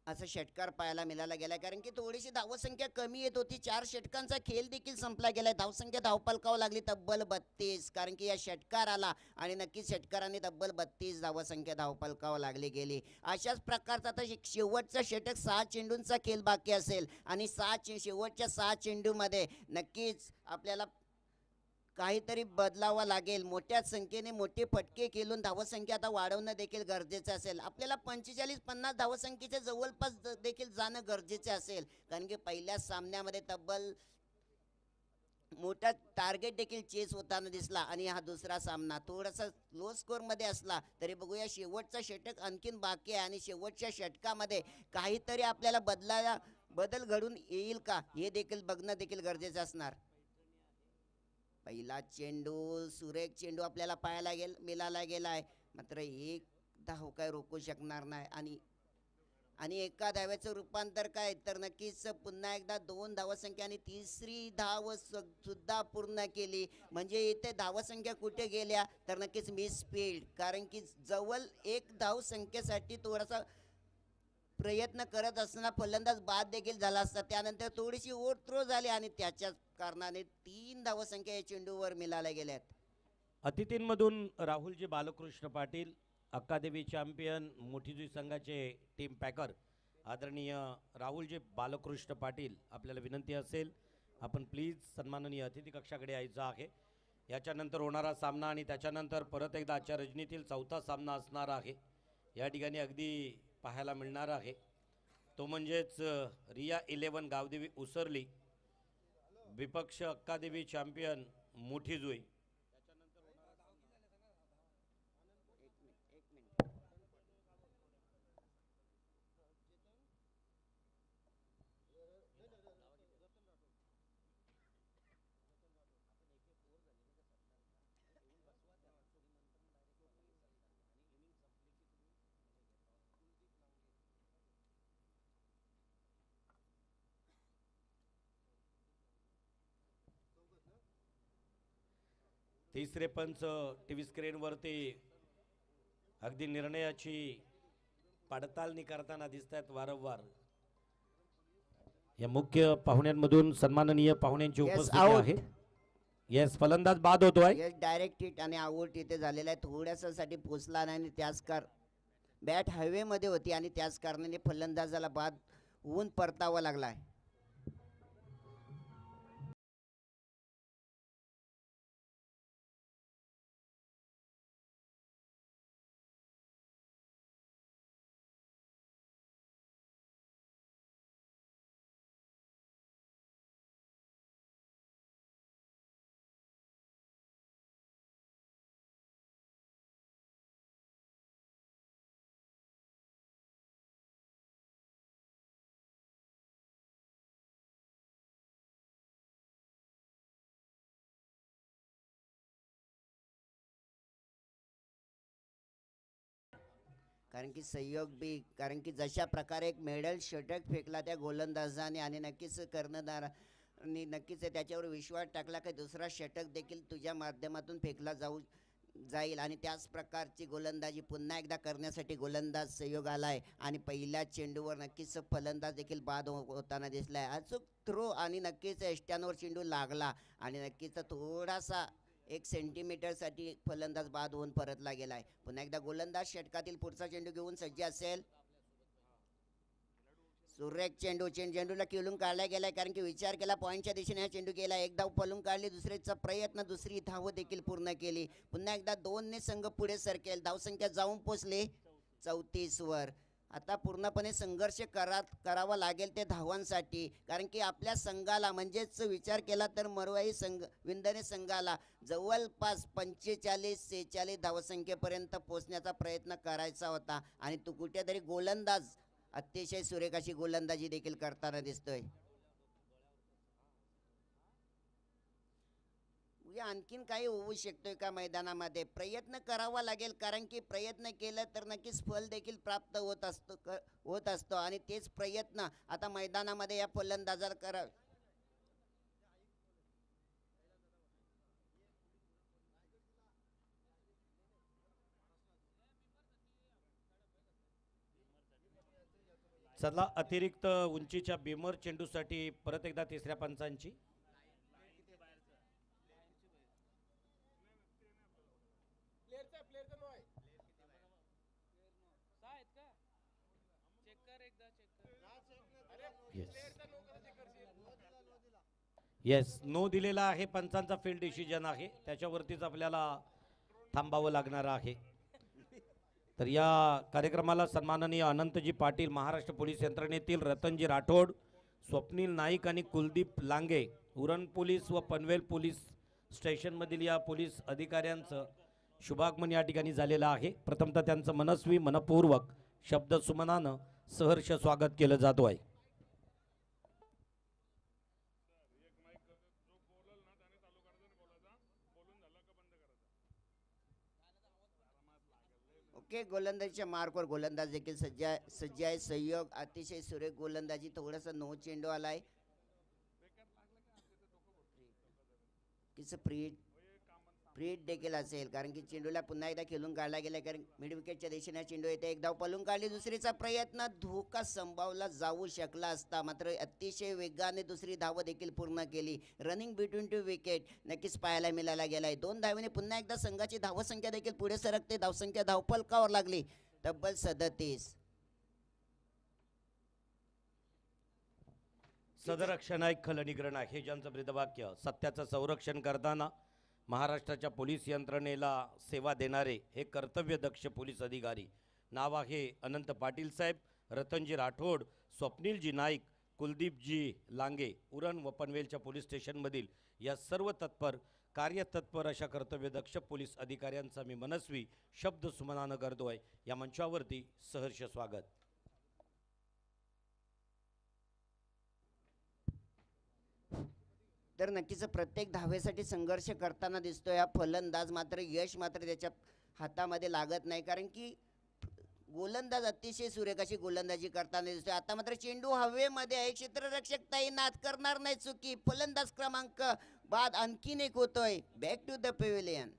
S2: असं षटकार पाहायला मिळायला गेला कारण की थोडीशी धावसंख्या कमी येत होती. 4 षटकांचा खेळ देखील संपला गेलाय. धावसंख्या धावपलकावं लागली तब्बल 32 कारण की या षटकार आला आणि नक्कीच षटकाराने तब्बल 32 धावसंख्या धावपलकावं लागली गेली. अशाच प्रकारचा आता शेवटचा षटक 6 चेंडूंचा खेळ बाकी असेल आणि शेवटच्या 6 चेंडूमध्ये नक्कीच आपल्याला काहीतरी बदलावं लागेल. मोठ्या संख्येने मोठे फटके खेळून धावसंख्या आता वाढवणं देखील गरजेचं असेल. आपल्याला 45-50 धावसंख्येच्या जवळपास देखील जाणं गरजेचे असेल कारण की पहिल्या सामन्यामध्ये तब्बल मोठा टार्गेट देखील चेस होताना दिसला आणि हा दुसरा सामना थोडासा लो स्कोअरमध्ये असला तरी बघूया शेवटचा षटक आणखीन बाकी आहे आणि शेवटच्या षटकामध्ये काहीतरी आपल्याला बदल घडून येईल का हे देखील बघणं देखील गरजेचं असणार. पहिला चेंडू सुरेख चेंडू आपल्याला पाहायला मिळाला गेलाय, मात्र एक धाव काय रोखू शकणार नाही. आणि एका धाव्याचं रूपांतर काय तर नक्कीच पुन्हा एकदा 2 धावसंख्या आणि तिसरी सुद्धा पूर्ण केली. म्हणजे इथे धावसंख्या कुठे गेल्या तर नक्कीच मिस फील्ड, कारण की जवळ एक धावसंख्येसाठी थोडासा प्रयत्न करत असताना फलंदाज बाद देखील झाला असता. त्यानंतर थोडीशी ओढ थ्रो झाली आणि त्याच्याच कारणाने 3 धावसंख्या या चेंडूवर मिळाल्या गेल्यात.
S1: अतिथींमधून राहुलजी बालकृष्ण पाटील, अक्कादेवी चॅम्पियन मोठीजुई संघाचे टीम पॅकर आदरणीय राहुलजी बालकृष्ण पाटील, आपल्याला विनंती असेल आपण प्लीज सन्माननीय अतिथी कक्षाकडे यायचं आहे. याच्यानंतर होणारा सामना आणि त्याच्यानंतर परत एकदा आजच्या रजनीतील चौथा सामना असणार आहे. या ठिकाणी अगदी पाहायला मिळणार आहे तो म्हणजेच रिया 11 गावदेवी उसरली विपक्ष अक्कादेवी चॅम्पियन मोठीजुई. तिसरे पंच टी व्ही स्क्रीनवरती अगदी निर्णयाची पडताळणी करताना दिसत आहेत वारंवार. या मुख्य पाहुण्यांमधून सन्माननीय पाहुण्यांची
S2: Yes,
S1: उपस्थिती
S2: out.
S1: आहे. येस, फलंदाज बाद होतोय.
S2: यस, डायरेक्ट हिट आणि आउट इथे झालेला आहे. थोड्यासाठी पोचला नाही आणि बॅट हवेमध्ये होती आणि त्याच कारणाने फलंदाजाला बाद होऊन परतावा लागलाय. कारण की सहयोग बी, कारण की जशा प्रकारे एक मेडल षटक फेकला त्या गोलंदाजाने आणि नक्कीच कर्णधारांनी नक्कीच त्याच्यावर विश्वास टाकला की दुसरा षटक देखील तुझ्या माध्यमातून फेकला जाईल आणि त्याच प्रकारची गोलंदाजी पुन्हा एकदा करण्यासाठी गोलंदाज सहयोग आलाय आणि पहिल्या चेंडूवर नक्कीच फलंदाज देखील बाद होताना दिसलाय. अचूक थ्रो आणि नक्कीच एष्ट्यांवर चेंडू लागला आणि नक्कीच थोडासा 1 सेंटीमीटरसाठी फलंदाज बाद होऊन परतला गेलाय. पुन्हा एकदा गोलंदाज षटकातील पुढचा चेंडू घेऊन सज्ज असेल. सुरेख चेंडूला किलून काढला गेलाय, कारण की विचार केला पॉईंटच्या दिशेने हा चेंडू गेला. एक धाव पळून काढली, दुसरीचा प्रयत्न, दुसरी धाव देखील पूर्ण केली. पुन्हा एकदा 2ने संघ पुढे सरकेल. धावसंख्या जाऊन पोचले 34 वर. आता पूर्णपणे संघर्ष करावा लागेल ते धावांसाठी, कारण की आपल्या संघाला म्हणजेच विचार केला तर मरवाई विंदणे संघाला जवळपास 45-46 धावसंख्येपर्यंत पोहोचण्याचा प्रयत्न करायचा होता आणि तू कुठेतरी गोलंदाज अतिशय सुरेख अशी गोलंदाजी देखील करताना दिसतोय. आणखीन काही होऊ शकतोय का मैदानामध्ये? प्रयत्न करावा लागेल, कारण की प्रयत्न केलं तर नक्कीच फल देखील प्राप्त होत असतो आणि तेच प्रयत्न आता मैदानामध्ये या फलंदाजाला करा.
S1: चला, अतिरिक्त उंचीच्या बीमर चेंडूसाठी परत एकदा तिसऱ्या पंचांची येस, नो दिलेला आहे. पंचांचा फील्ड डिसिजन आहे, त्याच्यावरतीच आपल्याला थांबावं लागणार आहे. तर या कार्यक्रमाला सन्माननीय अनंतजी पाटील, महाराष्ट्र पोलीस यंत्रणेतील रतनजी राठोड, स्वप्नील नाईक आणि कुलदीप लांगे, उरण पोलीस व पनवेल पोलीस स्टेशनमधील या पोलीस अधिकाऱ्यांचं शुभागमन या ठिकाणी झालेलं आहे. प्रथमतः त्यांचं मनस्वी मनपूर्वक शब्द सुमनानं सहर्ष स्वागत केलं जातो आहे.
S2: योग्य गोलंदाजीच्या मार्कवर गोलंदाज देखील सज्ज आहे. सहयोग अतिशय सुरेख गोलंदाजी. थोडासा नो चेंडू आलाय. फ्री देखील असेल कारण की चेंडूला पुन्हा एकदा खेळून काढला गेला. कारण मिड विकेटच्या दिशेने चेंडू येते. एक धाव पळून काढली. दुसरीचा प्रयत्न धोका संभावला जाऊ शकला असता, मात्र अतिशय वेगाने दुसरी धाव देखील पूर्ण केली. रनिंग बिटवीन टू विकेट नक्कीच पाहायला मिळायला गेलाय. 2 धावेने पुन्हा एकदा संघाची धावसंख्या देखील पुढे सरकते. धावसंख्या धावपलकावर लागली तब्बल 37.
S1: सदरक्षण एक खलनिग्रहण आहे, ज्यांचं ब्रीदवाक्य सत्याचं संरक्षण करताना महाराष्ट्राच्या पोलीस यंत्रणेला सेवा देणारे हे कर्तव्यदक्ष पोलीस अधिकारी. नाव आहे अनंत पाटील साहेब, रतनजी राठोड, स्वप्नीलजी नाईक, कुलदीपजी लांगे. उरण व पनवेलच्या पोलीस स्टेशनमधील या सर्व कार्यतत्पर अशा कर्तव्यदक्ष पोलीस अधिकाऱ्यांचा मी मनस्वी शब्द सुमनानं करतोय. या मंचावरती सहर्ष स्वागत.
S2: तर नक्कीच प्रत्येक धावेसाठी संघर्ष करताना दिसतोय हा फलंदाज. मात्र यश मात्र त्याच्या हातामध्ये लागत नाही कारण की गोलंदाज अतिशय सुरेख अशी गोलंदाजी करताना दिसतोय. आता मात्र चेंडू हवेमध्ये आहे. क्षेत्ररक्षक तैनात करणार नाही चुकी. फलंदाज क्रमांक बाद आणखीन एक होतोय. Back to the pavilion.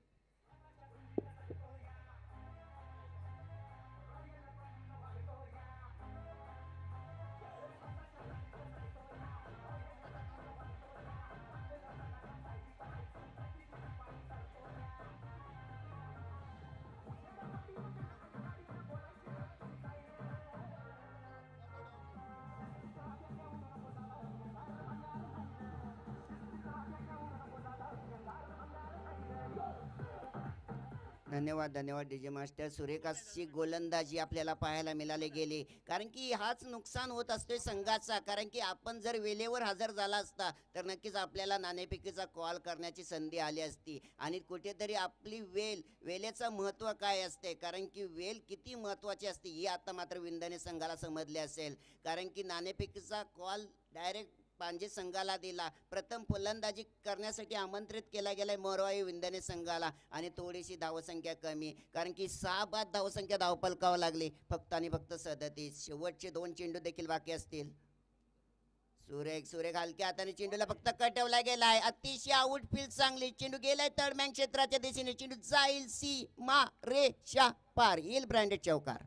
S2: धन्यवाद डीजे मास्टर. सुरेख अशी गोलंदाजी आपल्याला पाहायला मिळाली गेली कारण की हाच नुकसान होत असतोय संघाचा. कारण की आपण जर वेळेवर हजर झाला असता तर नक्कीच आपल्याला नाणेफेकीचा कॉल करण्याची संधी आली असती. आणि कुठेतरी आपली वेळेचं महत्त्व काय असते, कारण की वेळ किती महत्त्वाची असते ही आता मात्र विंधने संघाला समजले असेल. कारण की नाणेफेकीचा कॉल डायरेक्ट पांजे संघाला दिला. प्रथम फलंदाजी करण्यासाठी आमंत्रित केला गेलाय मोरवाई विंधने संघाला आणि थोडीशी धावसंख्या कमी कारण की 6 बाद धावसंख्या धावपलकावं लागली फक्त आणि फक्त 37. शेवटचे 2 चेंडू देखील बाकी असतील. सुरेख हलक्या हाताने चेंडूला फक्त कटवला गेलाय. अतिशय आउटफील्ड चांगली. चेंडू गेलाय तळमॅन क्षेत्राच्या दिशेने. चेंडू जाईल सीमा रेषा पार. येईल ब्रँडेड चौकार.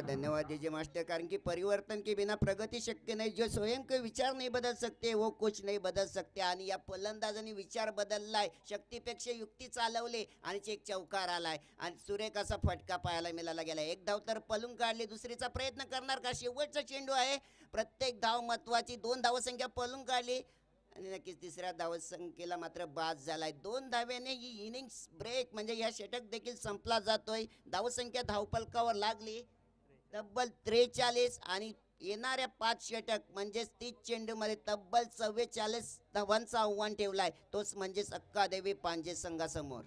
S2: धन्यवाद डीजे मास्टर. कारण की परिवर्तन के बिना प्रगति शक्य नहीं. जो स्वयं के विचार नहीं बदल सकते वो कुछ नहीं बदल सकते. आणि या फलंदाजाने विचार बदललाय. शक्तीपेक्षा युक्ती चालवली आणि एक चौकार आलाय आणि सुरेख असा फटका पाहायला मिळाला गेला. एक धाव तर पळून काढली. दुसरीचा प्रयत्न करणार का? शेवटचा चेंडू आहे. प्रत्येक धाव महत्वाची. 2 धावसंख्या पळून काढली आणि नक्कीच तिसऱ्या धावसंख्येला मात्र बाद झालाय. 2 धावेने ही इनिंग्स ब्रेक म्हणजे या षटक देखील संपला जातोय. धावसंख्या धावपलकावर लागली तब्बल 43 आणि येणाऱ्या 5 षटक म्हणजेच 30 चेंडूमध्ये तब्बल 44 धावांचा आव्हान ठेवलाय. तोच म्हणजेच अक्कादेवी पांजे संघासमोर.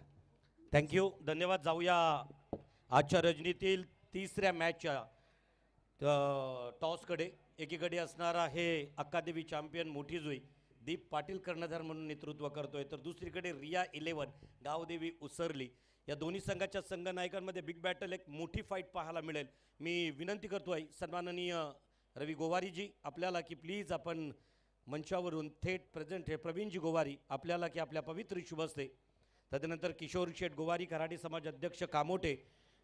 S1: थँक्यू, धन्यवाद. जाऊया आजच्या रजनीतील तिसऱ्या मॅचच्या टॉसकडे. एकीकडे असणार आहे अक्कादेवी चॅम्पियन मोठी जुई दीप पाटील कर्णधार म्हणून नेतृत्व करतोय, तर दुसरीकडे रिया 11 गावदेवी उसरली. या दोन्ही संघाच्या संघनायकांमध्ये बिग बॅटल, एक मोठी फाईट पाहायला मिळेल. मी विनंती करतोय सन्माननीय रवी गोवारीजी आपल्याला की प्लीज आपण मंचावरून थेट प्रेझेंट आहे. प्रवीणजी गोवारी आपल्याला की आपल्या पवित्र शुभ असते. तदनंतर किशोर शेठ गोवारी कराडी समाज अध्यक्ष कामोटे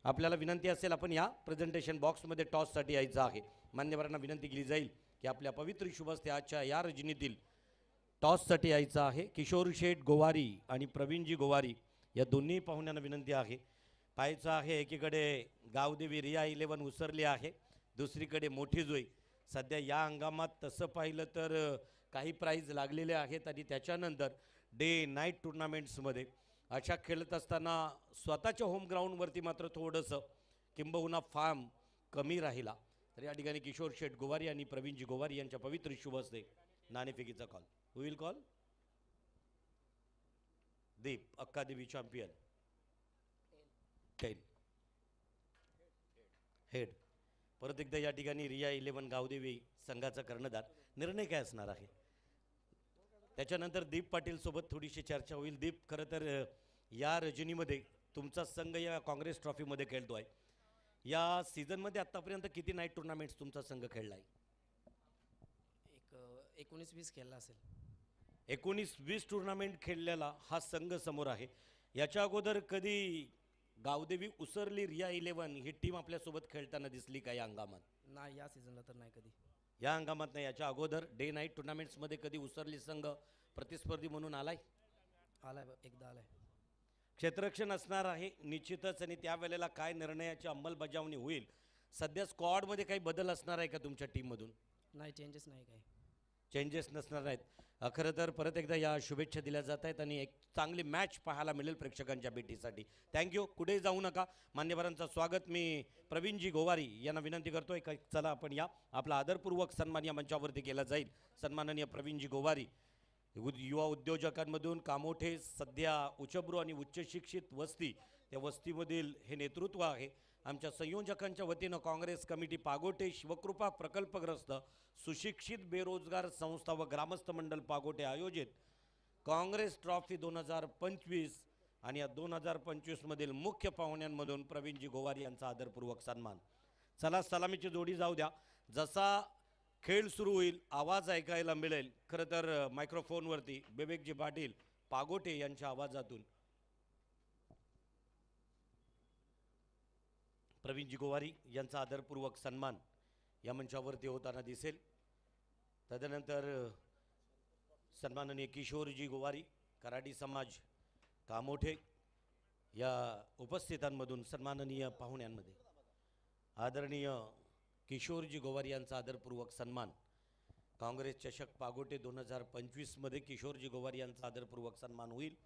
S1: आपल्याला विनंती असेल आपण या प्रेझेंटेशन बॉक्समध्ये टॉससाठी यायचं आहे. मान्यवरांना विनंती केली जाईल की आपल्या पवित्र शुभ असते आजच्या या रजनीतील टॉससाठी यायचं आहे. किशोर शेठ गोवारी आणि प्रवीणजी गोवारी या दोन्ही पाहुण्यांना विनंती आहे. पाहायचं आहे एकीकडे गावदेवी रिया 11 उसरली आहे, दुसरीकडे मोठी जोई. सध्या या हंगामात तसं पाहिलं तर काही प्राईज लागलेले आहेत आणि त्याच्यानंतर डे नाईट टुर्नामेंट्समध्ये अशा खेळत असताना स्वतःच्या होम ग्राउंडवरती मात्र थोडंसं किंबहुना फार्म कमी राहिला. तर या ठिकाणी किशोर शेठ गोवारी आणि प्रवीणजी गोवारी यांच्या पवित्र शुभ असते नाणेफेकीचा कॉल. होईल कॉल. दीप अक्कादेवी चॅम्पियन 10. हेड. परत एकदा या ठिकाणी रिया 11 गावदेवी संघाचा कर्णधार. निर्णय काय असणार आहे? त्याच्यानंतर दीप पाटील सोबत थोडीशी चर्चा होईल. दीप, खरं तर या रजनीमध्ये तुमचा संघ या काँग्रेस ट्रॉफीमध्ये खेळतो आहे. या सीझनमध्ये आत्तापर्यंत किती नाईट टुर्नामेंट्स तुमचा संघ खेळला आहे?
S3: एक 19-20 खेळला असेल.
S1: 19-20 टुर्नामेंट खेळलेला हा संघ समोर आहे. याच्या अगोदर कधी गावदेवी उसरली रिया 11 ही टीम आपल्यासोबत खेळताना दिसली का या हंगामात?
S3: नाही, या सीझनला तर नाही कधी.
S1: या हंगामात नाही, याच्या अगोदर डे नाईट टुर्नामेंट्समध्ये कधी उसरली संघ प्रतिस्पर्धी म्हणून आलाय?
S3: एकदा आलाय.
S1: क्षेत्ररक्षण असणार आहे निश्चितच. आणि त्यावेळेला काय निर्णयाची अंमलबजावणी होईल? सध्या स्क्वॉडमध्ये काही बदल असणार आहे का तुमच्या टीममधून?
S3: नाही, चेंजेस नाही काही.
S1: चेंजेस नसणार आहेत. खरं तर परत एकदा या शुभेच्छा दिल्या जात आहेत आणि एक चांगली मॅच पाहायला मिळेल प्रेक्षकांच्या भेटीसाठी. थँक्यू. कुठेही जाऊ नका. मान्यवरांचं स्वागत मी प्रवीणजी गोवारी यांना विनंती करतोय का चला आपण या. आपला आदरपूर्वक सन्मान या मंचावरती केला जाईल. सन्माननीय प्रवीणजी गोवारी युवा उद्योजकांमधून कामोठे, सध्या उच्चभ्रू आणि उच्च शिक्षित वस्ती, त्या वस्तीमधील हे नेतृत्व आहे. आमच्या संयोजकांच्या वतीनं काँग्रेस कमिटी पागोटे, शिवकृपा प्रकल्पग्रस्त सुशिक्षित बेरोजगार संस्था व ग्रामस्थ मंडळ पागोटे आयोजित काँग्रेस ट्रॉफी 2025 आणि या 2025मधील मुख्य पाहुण्यांमधून प्रवीणजी गोवारी यांचा आदरपूर्वक सन्मान. चला सलामीची जोडी जाऊ द्या. जसा खेळ सुरू होईल आवाज ऐकायला मिळेल. खरं तर मायक्रोफोनवरती विवेकजी पाटील पागोटे यांच्या आवाजातून प्रवीणजी गोवारी यांचा आदरपूर्वक सन्मान या मंचावरती होताना दिसेल. तदनंतर सन्माननीय किशोरजी गोवारी कराडी समाज कामोठे या उपस्थितांमधून सन्माननीय पाहुण्यांमध्ये आदरणीय किशोरजी गोवारी यांचा आदरपूर्वक सन्मान. काँग्रेस चषक पागोटे 2025मध्ये किशोरजी गोवारी यांचा आदरपूर्वक सन्मान होईल.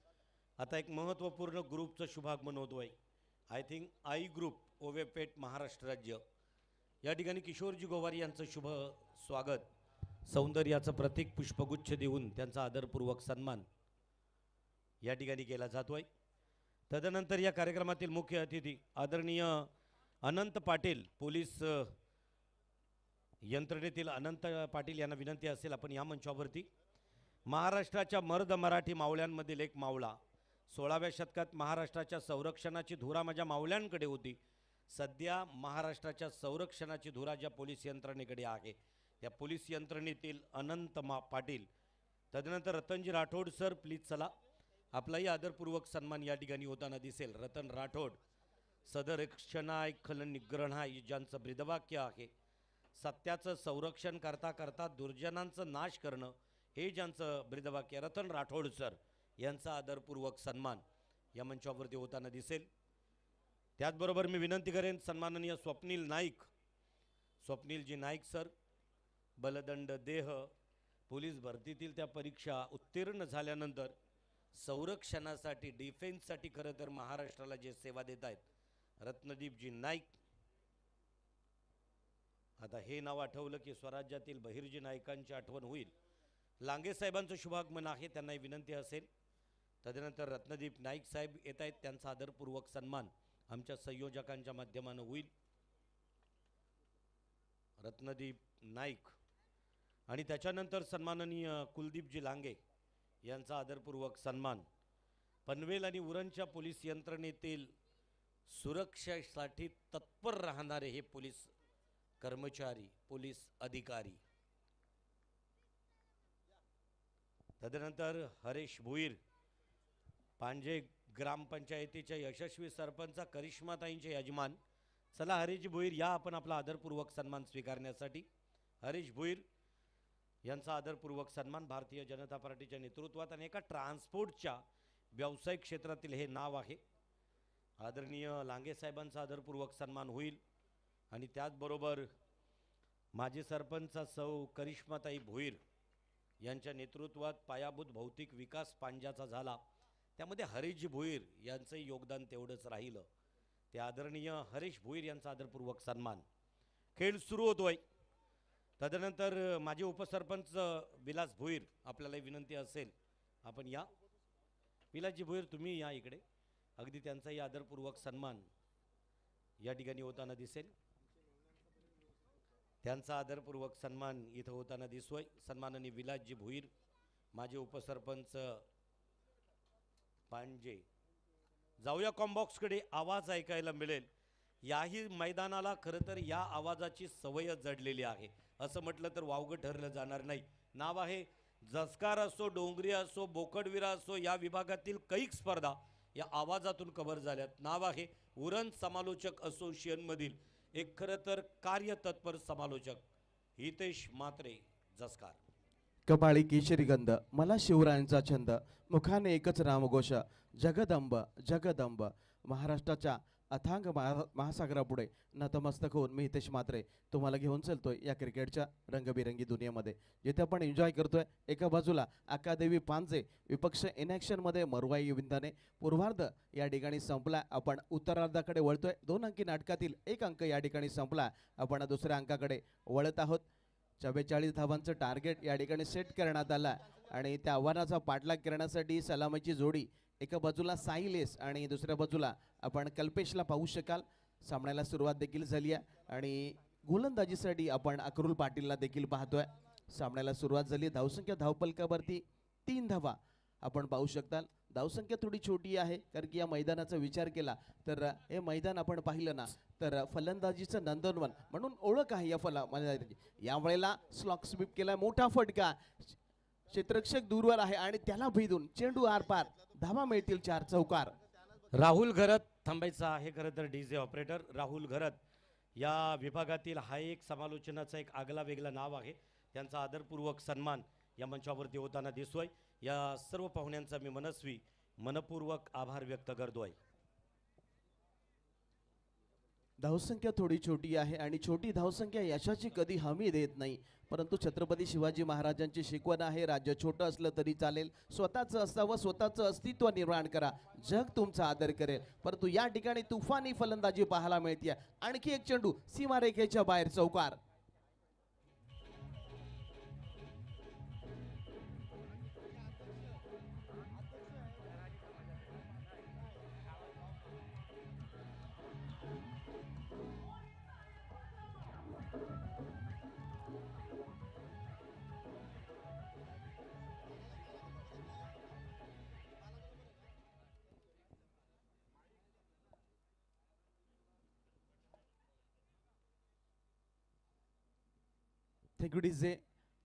S1: आता एक महत्त्वपूर्ण ग्रुपचं शुभागमन होतो आहे. आय थिंक आई ग्रुप ओवेपेठ महाराष्ट्र राज्य या ठिकाणी किशोरजी गोवारी यांचं शुभ स्वागत. सौंदर्याचं प्रतीक पुष्पगुच्छ देऊन त्यांचा आदरपूर्वक सन्मान या ठिकाणी केला जातो आहे. तदनंतर या कार्यक्रमातील मुख्य अतिथी आदरणीय अनंत पाटील, पोलीस यंत्रणेतील अनंत पाटील यांना विनंती असेल आपण या मंचावरती. महाराष्ट्राच्या मर्द मराठी मावळ्यांमधील एक मावळा. 16व्या शतकात महाराष्ट्राच्या संरक्षणाची धुरा माझ्या मावळ्यांकडे होती. सध्या महाराष्ट्राच्या संरक्षणाची धुरा ज्या पोलीस यंत्रणेकडे आहे त्या पोलीस यंत्रणेतील अनंत पाटील. तदनंतर रतनजी राठोड सर, प्लीज चला. आपलाही आदरपूर्वक सन्मान या ठिकाणी होताना दिसेल. रतन राठोड सदरक्षणाय खल निग्रहाय ज्यांचं ब्रीदवाक्य आहे. सत्याचं संरक्षण करता करता दुर्जनांचं नाश करणं हे ज्यांचं ब्रीदवाक्य. रतन राठोड सर यांचा आदरपूर्वक सन्मान या मंचावरती होताना दिसेल. त्याचबरोबर मी विनंती करेन सन्माननीय स्वप्नील नाईक, स्वप्नीलजी नाईक सर, बलदंड देह पोलीस भरतीतील त्या परीक्षा उत्तीर्ण झाल्यानंतर संरक्षणासाठी डिफेन्ससाठी खरं तर महाराष्ट्राला जे सेवा देत आहेत रत्नदीपजी नाईक. आता हे नाव आठवलं की स्वराज्यातील बहिर्जी नायकांची आठवण होईल. लांगे साहेबांचं शुभागमन आहे, त्यांनाही विनंती असेल. तदनंतर रत्नदीप नाईक साहेब येत आहेत, त्यांचा आदरपूर्वक सन्मान आमच्या संयोजकांच्या माध्यमानं होईल. रत्नदीप नाईक आणि त्याच्यानंतर सन्माननीय कुलदीपजी लांगे यांचा आदरपूर्वक सन्मान. पनवेल आणि उरणच्या पोलीस यंत्रणेतील सुरक्षेसाठी तत्पर राहणारे हे पोलीस कर्मचारी, पोलीस अधिकारी. तदनंतर हरेश भोईर, पांजे ग्रामपंचायतीच्या यशस्वी सरपंच करिश्माताईंचे यजमान. चला हरेश भोईर या आपण आपला आदरपूर्वक सन्मान स्वीकारण्यासाठी. हरेश भोईर यांचा आदरपूर्वक सन्मान भारतीय जनता पार्टीच्या नेतृत्वात आणि एका ट्रान्सपोर्टच्या व्यावसायिक क्षेत्रातील हे नाव आहे. आदरणीय लांगे साहेबांचा आदरपूर्वक सन्मान होईल. आणि त्याचबरोबर माजी सरपंच सौ करिश्माताई भोईर यांच्या नेतृत्वात पायाभूत भौतिक विकास पांजाचा झाला, त्यामध्ये हरीशजी भोईर यांचंही योगदान तेवढंच राहिलं. ते आदरणीय हरीश भोईर यांचा आदरपूर्वक सन्मान. खेळ सुरू होतोय. तदनंतर माजी उपसरपंच विलास भोईर, आपल्याला विनंती असेल आपण या. विलासजी भोईर तुम्ही या इकडे. अगदी त्यांचाही आदरपूर्वक सन्मान या ठिकाणी होताना दिसेल. त्यांचा आदरपूर्वक सन्मान इथं होताना दिसतोय. सन्माननीय विलासजी भोईर, माजी उपसरपंच पांजे. जाऊया कॉम्बॉक्सकडे. आवाज ऐकायला मिळेल. याही मैदानाला खरं तर या आवाजाची सवय जडलेली आहे, असं म्हटलं तर वावगं ठरलं जाणार नाही. नाव आहे जसकार असो, डोंगरी असो, बोकडविरा असो, या विभागातील कैक स्पर्धा या आवाजातून कव्हर झाल्यात. नाव आहे उरण समालोचक असोसिएशनमधील एक खरं तर कार्यतत्पर समालोचक हितेश म्हात्रे जसकार.
S4: कपाळी केशरी गंध, मला शिवरायांचा छंद, मुखाने एकच रामघोष, जगदंब जगदंब. महाराष्ट्राच्या अथांग महासागरापुढे नतमस्तक होऊन मी हितेश म्हात्रे तुम्हाला घेऊन चलतोय या क्रिकेटच्या रंगबिरंगी दुनियेमध्ये, जिथे आपण एन्जॉय करतोय. एका बाजूला अकादेवी पांजे, विपक्ष मध्ये मरुवाई विंदाने. पूर्वार्ध या ठिकाणी संपला. आपण उत्तरार्धाकडे वळतोय. 2 अंकी नाटकातील 1 अंक या ठिकाणी संपला. आपण दुसऱ्या अंकाकडे वळत आहोत. 44 धावांचं टार्गेट या ठिकाणी सेट करण्यात आला आणि त्या आव्हानाचा पाठलाग करण्यासाठी सलामीची जोडी एका बाजूला साईलेस आणि दुसऱ्या बाजूला आपण कल्पेशला पाहू शकाल. सामन्याला सुरुवात देखील झाली आहे आणि गोलंदाजीसाठी आपण अक्रुल पाटीलला देखील पाहतोय. सामन्याला सुरुवात झाली. धावसंख्या धावपलकावरती 3 धावा आपण पाहू शकता. धावसंख्या थोडी छोटी आहे कारण की या मैदानाचा विचार केला तर हे मैदान आपण पाहिलं ना तर फलंदाजीचं नंदनवन म्हणून ओळख आहे या मैदानाची. यावेळेला स्लॉक स्वीप केला, मोठा फटका, क्षेत्ररक्षक दूरवर आहे आणि त्याला भेदून चेंडू आरपार, धावा मिळतील 4 चौकार.
S1: राहुल घरत थांबायचा आहे खरं तर डीजे ऑपरेटर. राहुल घरत या विभागातील हा एक समालोचनाचा एक आगला वेगळा नाव आहे. त्यांचा आदरपूर्वक सन्मान या मंचावरती होताना दिसतोय. या सर्व पाहुण्यांचा मी मनपूर्वक आभार व्यक्त करतोय.
S4: धावसंख्या थोडी छोटी आहे आणि छोटी धावसंख्या यशाची कधी हमी देत नाही, परंतु छत्रपती शिवाजी महाराजांची शिकवण आहे, राज्य छोटं असलं तरी चालेल, स्वतःचं असावं, स्वतःचं अस्तित्व निर्माण करा, जग तुमचा आदर करेल. परंतु या ठिकाणी तुफानी फलंदाजी पाहायला मिळते. आणखी एक चेंडू सीमारेखेच्या बाहेर, चौकार. थेंक्यू.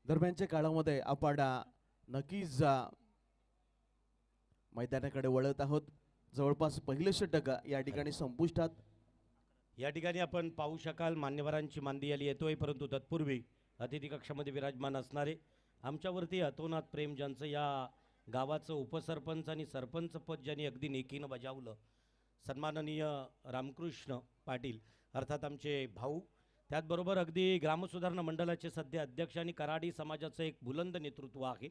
S4: दरम्यानच्या काळामध्ये आपण नक्कीच मैदानाकडे वळत आहोत. जवळपास पहिलं षटक या ठिकाणी संपुष्टात.
S1: या ठिकाणी आपण पाहू शकाल मान्यवरांची मांदी आली येतोय, परंतु तत्पूर्वी अतिथी कक्षामध्ये विराजमान असणारे आमच्यावरती अतोनात प्रेम, ज्यांचं या गावाचं उपसरपंच आणि सरपंच पद ज्यांनी अगदी नेकीनं बजावलं, सन्माननीय रामकृष्ण पाटील अर्थात आमचे भाऊ. त्याचबरोबर अगदी ग्रामसुधारणा मंडळाचे सध्या अध्यक्ष आणि कराडी समाजाचं एक बुलंद नेतृत्व आहे,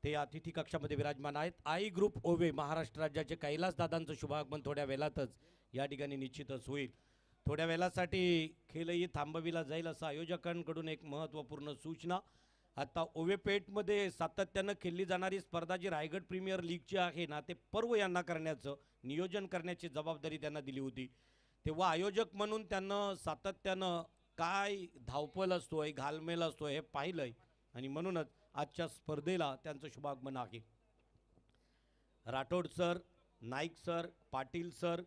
S1: ते अतिथी कक्षामध्ये विराजमान आहेत. आई ग्रुप ओवे महाराष्ट्र राज्याचे कैलासदादांचं शुभागमन थोड्या वेळातच या ठिकाणी निश्चितच होईल. थोड्या वेळासाठी खेळही थांबविला जाईल असं आयोजकांकडून एक महत्त्वपूर्ण सूचना. आता ओवेपेठमध्ये सातत्यानं खेळली जाणारी स्पर्धा जी रायगड प्रीमियर लीगची आहे ना, ते पर्व यांना करण्याचं नियोजन करण्याची जबाबदारी त्यांना दिली होती. तेव्हा आयोजक म्हणून त्यांना सातत्यानं काय धावपल असतोय, घालमेल असतोय हे पाहिलंय आणि म्हणूनच आजच्या स्पर्धेला त्यांचं शुभागमन आहे. Rathod sir, Naik sir, Patil sir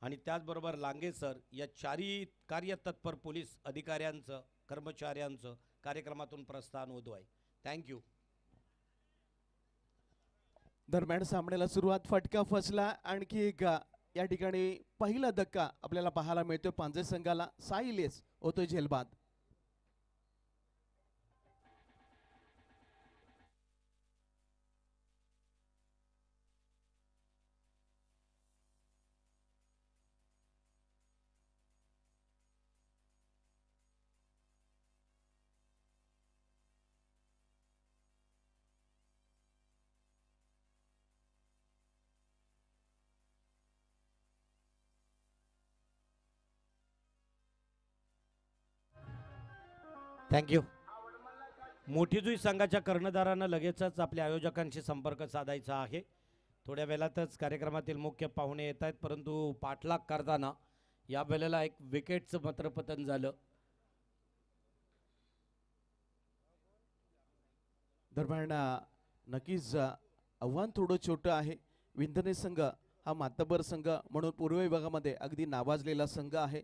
S1: आणि त्याचबरोबर लांगे सर या चारही कार्यतत्पर पोलीस अधिकाऱ्यांचं, कर्मचाऱ्यांचं कार्यक्रमातून प्रस्थान होतो आहे. थँक्यू.
S4: दरम्यान सामन्याला सुरुवात, फटका फसला. आणखी एक या ठिकाणी पहिला धक्का आपल्याला पाहायला मिळतोय पांजे संघाला. साईलेस होतोय झेलबाद.
S1: थँक्यू. मोठीजुई संघाच्या कर्णधारानं लगेचच आपल्या आयोजकांशी संपर्क साधायचा आहे. थोड्या वेळातच कार्यक्रमातील मुख्य पाहुणे येत आहेत, परंतु पाठलाग करताना या वेळेला एक विकेटचं मात्र पतन झालं.
S4: दरम्यान नक्कीच आव्हान थोडं छोटं आहे. विंधने संघ हा मातबर संघ म्हणून पूर्व विभागामध्ये अगदी नावाजलेला संघ आहे.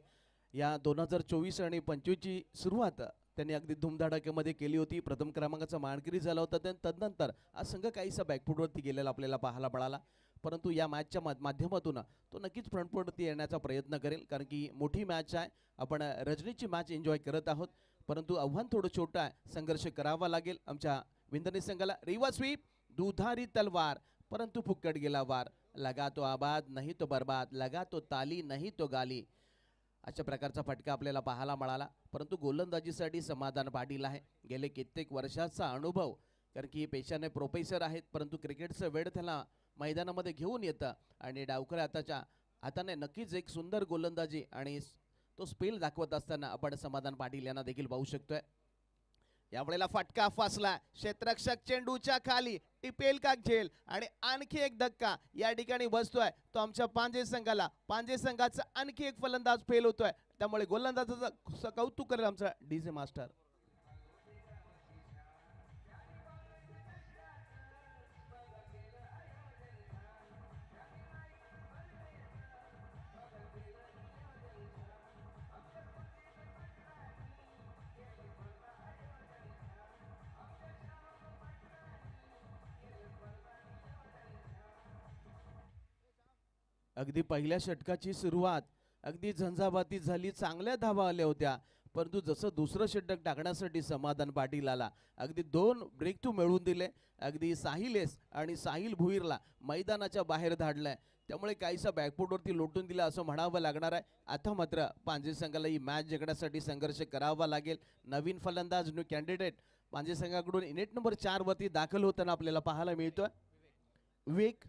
S4: या 2024 आणि 25ची सुरुवात त्यांनी अगदी धूमधडाक्यामध्ये केली होती. प्रथम क्रमांकाचा मानकरी झाला होता. तदनंतर हा संघ काहीसा बॅकफूटवरती गेलेला आपल्याला पाहायला मिळाला. परंतु या मॅचच्या माध्यमातून तो नक्कीच फ्रंटफूटवरती येण्याचा प्रयत्न करेल, कारण की मोठी मॅच आहे. आपण रजनीची मॅच एन्जॉय करत आहोत. परंतु आव्हान थोडं छोटं आहे. संघर्ष करावा लागेल आमच्या विंधने संघाला. रिवा स्वीप, दुधारी तलवार, परंतु फुक्कट गेला वार. लगा तो आबाद नहीं तो बर्बाद, लगा तो ताली नहीं तो गाली. अशा प्रकारचा फटका आपल्याला पाहायला मिळाला. परंतु गोलंदाजीसाठी समाधान पाटील आहे. गेले कित्येक वर्षाचा अनुभव, कारण की पेशाने प्रोफेसर आहेत, परंतु क्रिकेटचं वेळ त्याला मैदानामध्ये घेऊन येतं आणि डावकर आताच्या हाताने नक्कीच एक सुंदर गोलंदाजी आणि तो स्पेल दाखवत असताना आपण समाधान पाटील यांना देखील पाहू शकतोय. यावेळेला फटका फासला. क्षेत्ररक्षक चेंडूच्या खाली टिपेल का झेल आणि आणखी एक धक्का या ठिकाणी बसतोय तो आमच्या पांजे संघाला. पांजे संघाचा आणखी एक फलंदाज फेल होतोय, त्यामुळे गोलंदाजाचं कौतुक करेल आमचा डीजे मास्टर. अगदी पहिल्या षटकाची सुरुवात अगदी झंझावाती झाली. चांगल्या धावा आल्या होत्या, परंतु जसं दुसरं षटक टाकण्यासाठी समाधान पाटील आला, अगदी 2 ब्रेक थ्रू मिळवून दिले. अगदी साहिलेस आणि साहिल भुईरला मैदानाच्या बाहेर धाडलंय, त्यामुळे काहीसा बॅकफूटवरती लोटून दिला असं म्हणावं लागणार आहे. आता मात्र पांजे संघाला ही मॅच जिंकण्यासाठी संघर्ष करावा लागेल. नवीन फलंदाज, न्यू कॅन्डिडेट पांजे संघाकडून इनेट नंबर 4 वरती दाखल होताना आपल्याला पाहायला मिळतोय. विवेक,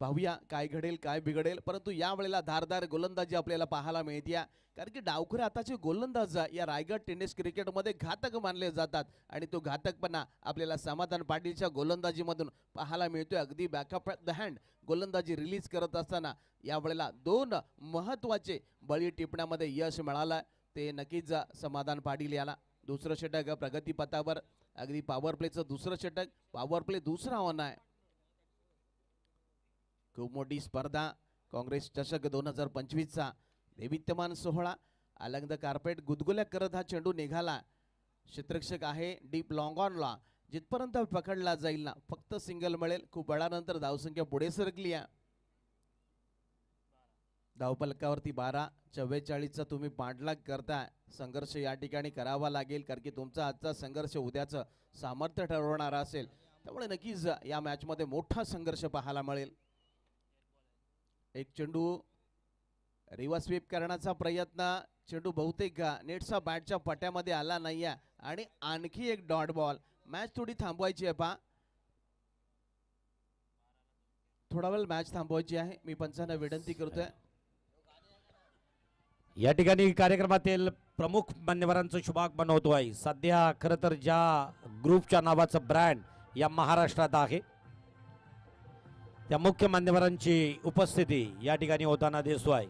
S4: पाहूया काय घडेल काय बिघडेल. परंतु यावेळेला धारदार गोलंदाजी आपल्याला पाहायला मिळते, कारण की डावखरे आताचे गोलंदाज या रायगड टेनिस क्रिकेटमध्ये घातक मानले जातात आणि तो घातकपणा आपल्याला समाधान पाटीलच्या गोलंदाजीमधून पाहायला मिळतोय. अगदी बॅकअप द हँड गोलंदाजी रिलीज करत असताना यावेळेला 2 महत्त्वाचे बळी टिपण्यामध्ये यश मिळालं, ते नक्कीच समाधान पाटील याला. दुसरं षटक प्रगतीपथावर, अगदी पॉवर प्लेचं दुसरं षटक, पॉवर प्ले दुसरा ऑन आहे. खूप मोठी स्पर्धा, काँग्रेस चषक 2025चा दैवित्यमान सोहळा. अलंग द कार्पेट गुदगुल्या करत हा चेंडू निघाला. क्षेत्ररक्षक आहे डीप लॉंग ऑनला, जिथपर्यंत पकडला जाईल ना फक्त सिंगल मिळेल. खूप वेळानंतर धावसंख्या पुढे सरकली आहे. धावपलकावरती 12, 44चा तुम्ही पाठलाग करताय. संघर्ष या ठिकाणी करावा लागेल, कारण की तुमचा आजचा संघर्ष उद्याचं सामर्थ्य ठरवणारा असेल. त्यामुळे नक्कीच या मॅचमध्ये मोठा संघर्ष पाहायला मिळेल. एक चेंडू रिव्हर्स स्वीप करण्याचा प्रयत्न, चेंडू बहुतेक नेटचा बॅटच्या पट्यामध्ये आला नाहीये आणि आणखी एक डॉट बॉल. मॅच थोडी थांबवायची आहे पहा, थोडा वेळ मॅच थांबवायची आहे. मी पंचांना विनंती करतोय.
S1: या ठिकाणी कार्यक्रमातील प्रमुख मान्यवरांचं शुभागमन होतो आहे. सध्या खरं तर ज्या ग्रुपच्या नावाचं ब्रँड या महाराष्ट्रात आहे, त्या मुख्य मान्यवरांची उपस्थिती या ठिकाणी होताना दिसतो आहे.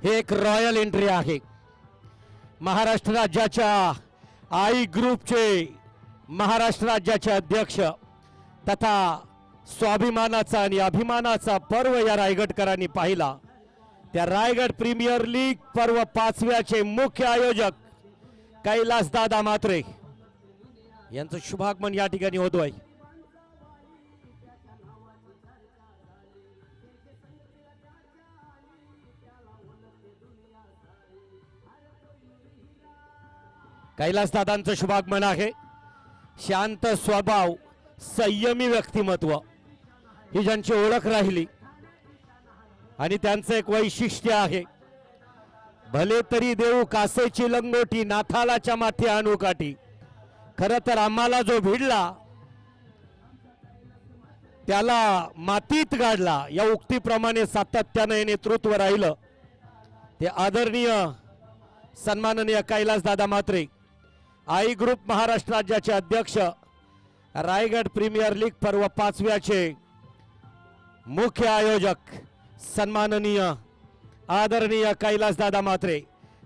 S1: हे एक रॉयल एंट्री आहे. महाराष्ट्र राज्याच्या आई ग्रुपचे महाराष्ट्र राज्याचे अध्यक्ष तथा स्वाभिमानाचा आणि अभिमानाचा पर्व या रायगडकरांनी पाहिला. त्या रायगड प्रीमियर लीग पर्व 5व्याचे मुख्य आयोजक कैलासदादा म्हात्रे यांचं शुभागमन या ठिकाणी होतोय. कैलासदादांचं शुभागमन आहे. शांत स्वभाव, संयमी व्यक्तिमत्व ही ज्यांची ओळख राहिली आणि त्यांचं एक वैशिष्ट्य आहे, भले तरी देऊ कासेची लंगोटी, नाथालाच्या माथी आणू काठी. खरं तर आम्हाला जो भिडला त्याला मातीत गाडला, या उक्तीप्रमाणे सातत्याने हे नेतृत्व राहिलं ते आदरणीय सन्माननीय कैलासदादा म्हात्रे, आई ग्रुप महाराष्ट्र राज्याचे अध्यक्ष, रायगड प्रीमियर लीग पर्व 5व्याचे मुख्य आयोजक सन्माननीय आदरणीय कैलासदादा म्हात्रे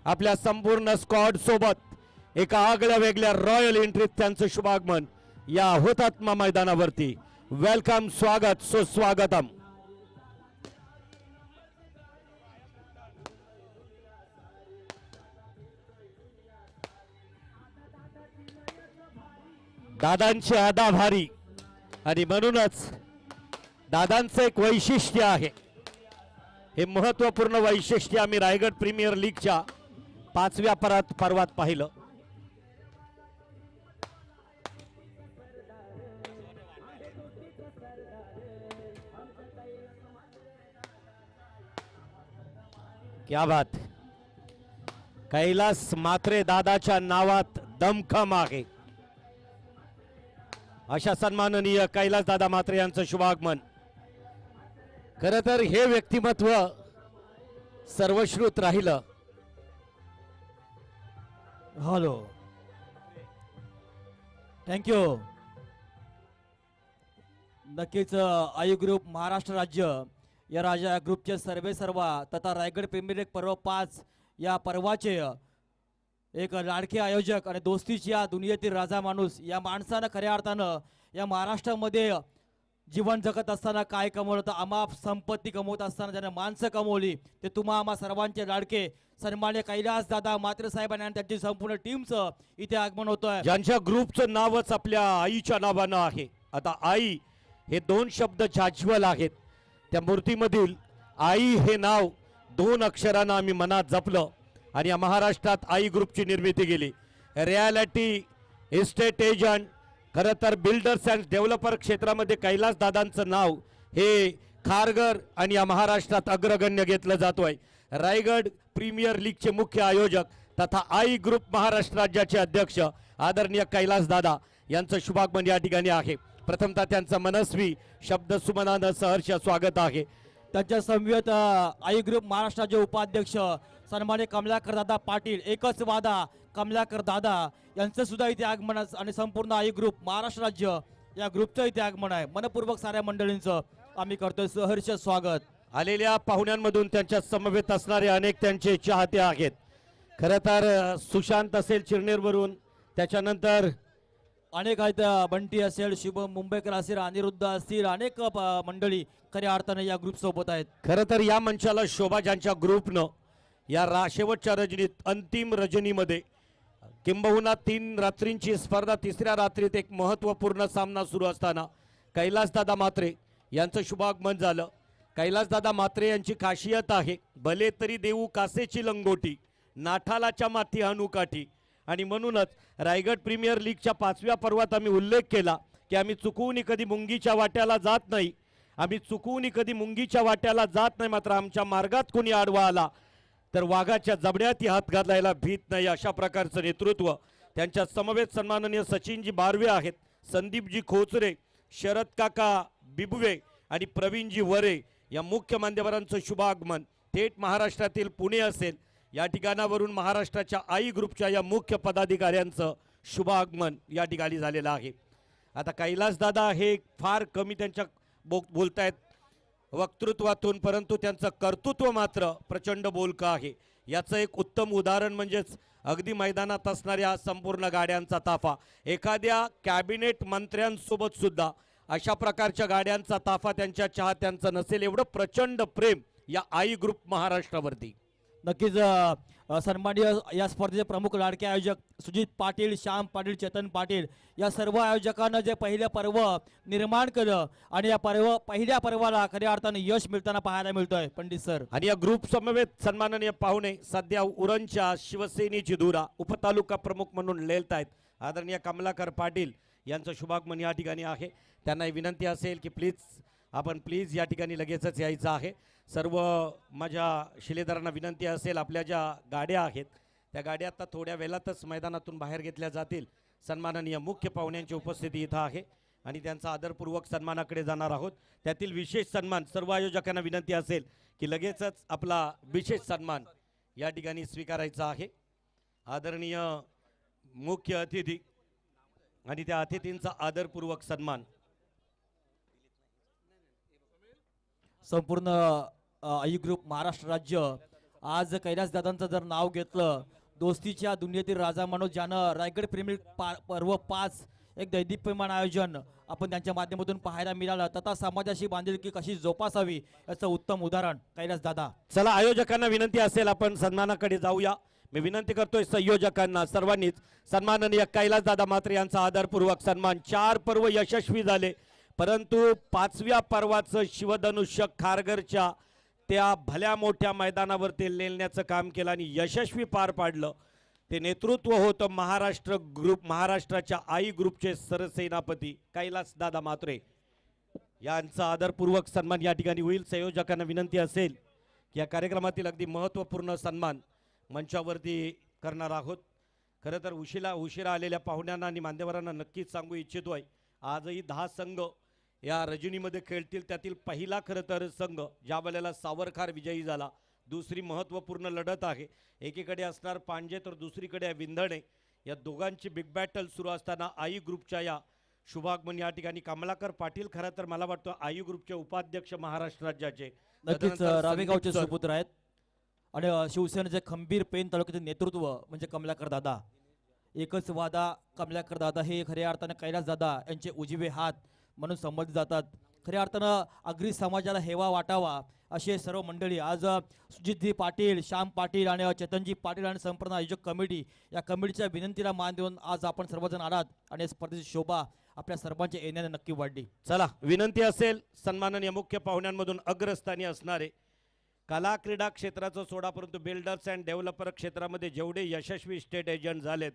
S1: आपल्या संपूर्ण स्क्वॉड सोबत एका आगळ्या वेगळ्या रॉयल एंट्रीत त्यांचं शुभागमन या हुतात्मा मैदानावरती. वेलकम, स्वागत, सुस्वागतम. दादांची अदा भारी आणि म्हणूनच दादांचं एक वैशिष्ट्य आहे, हे महत्वपूर्ण वैशिष्ट्य आम्ही रायगड प्रीमियर लीगच्या 5व्या पर्वात पाहिलं. क्या बात. कैलास म्हात्रे दादाच्या नावात दमखम आहे. अशा सन्माननीय कैलास दादा म्हात्रे यांचं शुभागमन. खरं तर हे व्यक्तिमत्व सर्वश्रुत राहिलं.
S5: Hello, thank you. नक्कीच आई ग्रुप महाराष्ट्र राज्य या राजा ग्रुपचे सर्व तथा रायगड प्रीमियर लीग पर्व 5 या पर्वाचे एक लाडके आयोजक आणि दोस्तीची या दुनियेतील राजा माणूस, या माणसानं खऱ्या अर्थानं या महाराष्ट्रामध्ये जीवन जगत असताना काय कमवलं तर अमाप संपत्ती कमवत असताना ज्याने माणसं कमवली ते तुम्हा आम्हा सर्वांचे लाडके सन्मान्य कैलास दादा म्हात्रे साहेबांनी आणि त्यांची संपूर्ण टीमचं इथे आगमन होतंय.
S1: ज्यांच्या ग्रुपचं नावच आपल्या आईच्या नावानं आहे. आता आई हे 2 शब्द जाज्वल आहेत. त्या मूर्तीमधील आई हे नाव 2 अक्षरांना आम्ही मनात जपलं आणि या महाराष्ट्रात आई ग्रुपची निर्मिती केली. रियालिटी इस्टेट एजंट, खरं तर बिल्डर्स अँड डेव्हलपर क्षेत्रामध्ये कैलास दादांचं नाव हे खारघर आणि या महाराष्ट्रात अग्रगण्य घेतलं जातोय. रायगड प्रीमियर लीगचे मुख्य आयोजक तथा आई ग्रुप महाराष्ट्र राज्याचे अध्यक्ष आदरणीय कैलास दादा यांचं शुभागमन या ठिकाणी आहे. प्रथमतः त्यांचं मनस्वी शब्द सुमनानं सहर्ष स्वागत आहे.
S5: त्यांच्या समवेत आई ग्रुप महाराष्ट्राचे उपाध्यक्ष सन्मान्य कमलाकर दादा पाटील, एकच वादा कमलाकर दादा यांचं सुद्धा इथे आगमन आणि संपूर्ण आई ग्रुप महाराष्ट्र राज्य या ग्रुपचं इथे आगमन आहे. मनपूर्वक साऱ्या मंडळींचं आम्ही करतोय सहर्ष स्वागत.
S1: आलेल्या पाहुण्यांमधून त्यांच्या समवेत असणारे अनेक त्यांचे चाहते आहेत. खरं तर सुशांत असेल चिरनेरवरून, त्याच्यानंतर
S5: अनेक आहेत, बंटी असेल, शुभम मुंबईकर असेल, अनिरुद्ध असतील, अनेक मंडळी खऱ्या अर्थाने या ग्रुप सोबत आहेत.
S1: खरं तर या मंचाला शोभा ज्यांच्या ग्रुपनं या शेवटच्या रजनीत, अंतिम रजनीमध्ये किंबहुना 3 रात्रींची स्पर्धा, 3ऱ्या रात्रीत एक महत्त्वपूर्ण सामना सुरू असताना कैलासदादा म्हात्रे यांचं शुभागमन झालं. कैलासदादा म्हात्रे यांची खासियत आहे, भले तरी देऊ कासेची लंगोटी, नाठालाच्या माथी आणू काठी. आणि म्हणूनच रायगड प्रीमियर लीगच्या 5व्या पर्वात आम्ही उल्लेख केला की आम्ही चुकून कधी मुंगीच्या वाट्याला जात नाही, आम्ही चुकून कधी मुंगीच्या वाट्याला जात नाही, मात्र आमच्या मार्गात कोणी आडवा आला तर वाघाच्या जबड्यात हात घालायला भीत नाही. अशा प्रकारचं नेतृत्व त्यांच्या समवेत सन्माननीय सचिनजी बारवे आहेत, संदीपजी खोचरे, शरद काका बिबवे आणि प्रवीणजी वरे या मुख्य मान्यवरांचं शुभागमन थेट महाराष्ट्रातील पुणे असेल या ठिकाणावरून महाराष्ट्राच्या आई ग्रुपच्या या मुख्य पदाधिकाऱ्यांचं शुभागमन या ठिकाणी झालेलं आहे. आता कैलासदादा हे फार कमी त्यांच्या बोलतायत वक्तृत्वातून, परंतु त्यांचं कर्तृत्व मात्र प्रचंड बोलकं आहे. याचं एक उत्तम उदाहरण म्हणजेच अगदी मैदानात असणाऱ्या संपूर्ण गाड्यांचा ताफा, एखाद्या कॅबिनेट मंत्र्यांसोबत सुद्धा अशा प्रकारच्या गाड्यांचा ताफा त्यांच्या चाहत्यांचं नसेल, एवढं प्रचंड प्रेम या आई ग्रुप महाराष्ट्रावरती.
S5: नक्कीच सन्माननीय या स्पर्धेचे प्रमुख लाडके आयोजक सुजित पाटील, श्याम पाटील, चेतन पाटील या सर्व आयोजकांना जे पहिलं पर्व निर्माण केलं आणि या पहिल्या पर्वाला खऱ्या अर्थाने यश मिळताना पाहायला मिळतोय पंडित सर.
S1: आणि या ग्रुप समवेत सन्माननीय पाहुणे सध्या उरणच्या शिवसेनेची धुरा उपतालुका प्रमुख म्हणून लेलतायत आदरणीय कमलाकर पाटील यांचं शुभागमन या ठिकाणी आहे. त्यांना ही विनंती असेल की प्लीज या ठिकाणी लगेचच यायचं आहे. सर्व माझ्या शिलेदारांना विनंती असेल, आपल्या ज्या गाड्या आहेत त्या गाड्या आता थोड्या वेळातच मैदानातून बाहेर घेतल्या जातील. सन्माननीय मुख्य पाहुण्यांची उपस्थिती इथं आहे आणि त्यांचा आदरपूर्वक सन्मानाकडे जाणार आहोत. त्यातील विशेष सन्मान सर्व आयोजकांना विनंती असेल की लगेचच आपला विशेष सन्मान या ठिकाणी स्वीकारायचा आहे. आदरणीय मुख्य अतिथी आणि त्या अतिथींचा आदरपूर्वक सन्मान.
S5: संपूर्ण आई ग्रुप महाराष्ट्र राज्य आज कैलास दादांचं जर नाव घेतलं, दोस्तीच्या दुनियेतील राजा माणूस ज्यानं रायगड प्रेमी पर्व 5 एक दैदिप्यमान आयोजन आपण त्यांच्या माध्यमातून पाहायला मिळालं, तथा समाजाशी बांधिलकी कशी जोपासावी याचं उत्तम उदाहरण कैलास दादा.
S1: चला आयोजकांना विनंती असेल आपण सन्मानाकडे जाऊया. मी विनंती करतोय संयोजकांना सर्वांनीच सन्माननीय कैलास दादा मात्रे यांचा आदरपूर्वक सन्मान. 4 पर्व यशस्वी झाले, परंतु 5व्या पर्वाचं शिवधनुष्य खारघरच्या त्या भल्या मोठ्या मैदानावरती लेण्याचं काम केलं आणि यशस्वी पार पाडलं. ते नेतृत्व होतं महाराष्ट्राच्या आई ग्रुपचे सरसेनापती कैलास दादा मात्रे यांचा आदरपूर्वक सन्मान या ठिकाणी होईल. संयोजकांना विनंती असेल की या कार्यक्रमातील अगदी महत्त्वपूर्ण सन्मान मंचावरती करणार आहोत. खरं तर उशिरा आलेल्या पाहुण्यांना आणि मान्यवरांना नक्कीच सांगू इच्छितोय, आजही 10 संघ या रजनीमध्ये खेळतील. त्यातील पहिला खरं तर संघ ज्या वेळेला सावरखार विजयी झाला. दुसरी महत्त्वपूर्ण लढत आहे, एकीकडे असणार पांजे तर दुसरीकडे आहे विंधणे. या दोघांची बिग बॅटल सुरू असताना आई ग्रुपच्या या शुभागमन या ठिकाणी कमलाकर पाटील खरं तर मला वाटतं आई ग्रुपचे उपाध्यक्ष महाराष्ट्र राज्याचे,
S5: नक्कीच
S1: तदनंतर
S5: रावेगावचे
S1: संदीप सर.
S5: सुपुत्र आहेत आणि शिवसेनेचे खंबीर पेन तालुक्याचे नेतृत्व म्हणजे कमलाकर दादा. एकच वादा कमलाकर दादा हे खऱ्या अर्थानं कैलास दादा यांचे उजवे हात म्हणून संबोधले जातात. खऱ्या अर्थानं अग्री समाजाला हेवा वाटावा असे सर्व मंडळी आज सुजितजी पाटील, श्याम पाटील आणि चेतनजी पाटील आणि संपूर्ण आयोजक कमिटी या कमिटीच्या विनंतीला मान देऊन आज आपण सर्वजण आलात आणि या स्पर्धेची शोभा आपल्या सर्वांच्या येण्याने नक्की वाढली.
S1: चला विनंती असेल सन्माननीय मुख्य पाहुण्यांमधून अग्रस्थानी असणारे कला क्रीडा क्षेत्राचं सोडा, परंतु बिल्डर्स अँड डेव्हलपर क्षेत्रामध्ये जेवढे यशस्वी स्टेट एजंट झालेत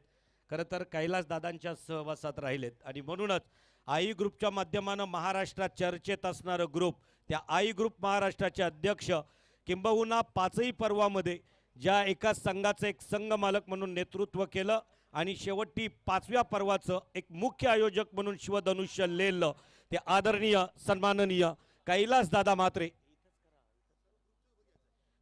S1: खरं तर कैलास दादांच्या सहवासात राहिलेत. आणि म्हणूनच आई ग्रुपच्या माध्यमानं महाराष्ट्रात चर्चेत असणारं ग्रुप, त्या आई ग्रुप महाराष्ट्राचे अध्यक्ष, किंबहुना 5ही पर्वामध्ये ज्या एका संघाचं एक संघ मालक म्हणून नेतृत्व केलं आणि शेवटी 5व्या पर्वाचं एक मुख्य आयोजक म्हणून शिवधनुष्य लेलं ते आदरणीय सन्माननीय कैलास दादा मात्रे.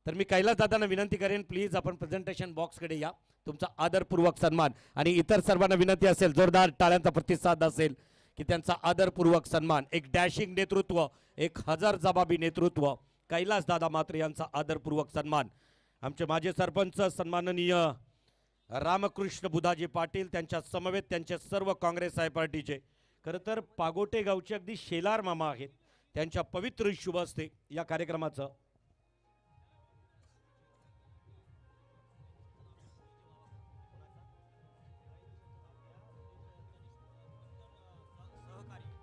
S1: तर मी कैलास दादांना विनंती करेन, प्लीज आपण प्रेझेंटेशन बॉक्सकडे या. तुमचा आदरपूर्वक सन्मान आणि इतर सर्वांना विनंती असेल, जोरदार टाळ्यांचा प्रतिसाद असेल की त्यांचा आदरपूर्वक सन्मान. एक डॅशिंग नेतृत्व, एक हजरजबाबी नेतृत्व, कैलास दादा मात्रे यांचा आदरपूर्वक सन्मान. आमचे माजी सरपंच सन्माननीय रामकृष्ण बुधाजी पाटील, त्यांच्या समवेत त्यांचे सर्व काँग्रेस आय पार्टीचे खरं तर पागोटे गावचे अगदी शेलार मामा आहेत, त्यांच्या पवित्र शुभ हस्ते या कार्यक्रमाचं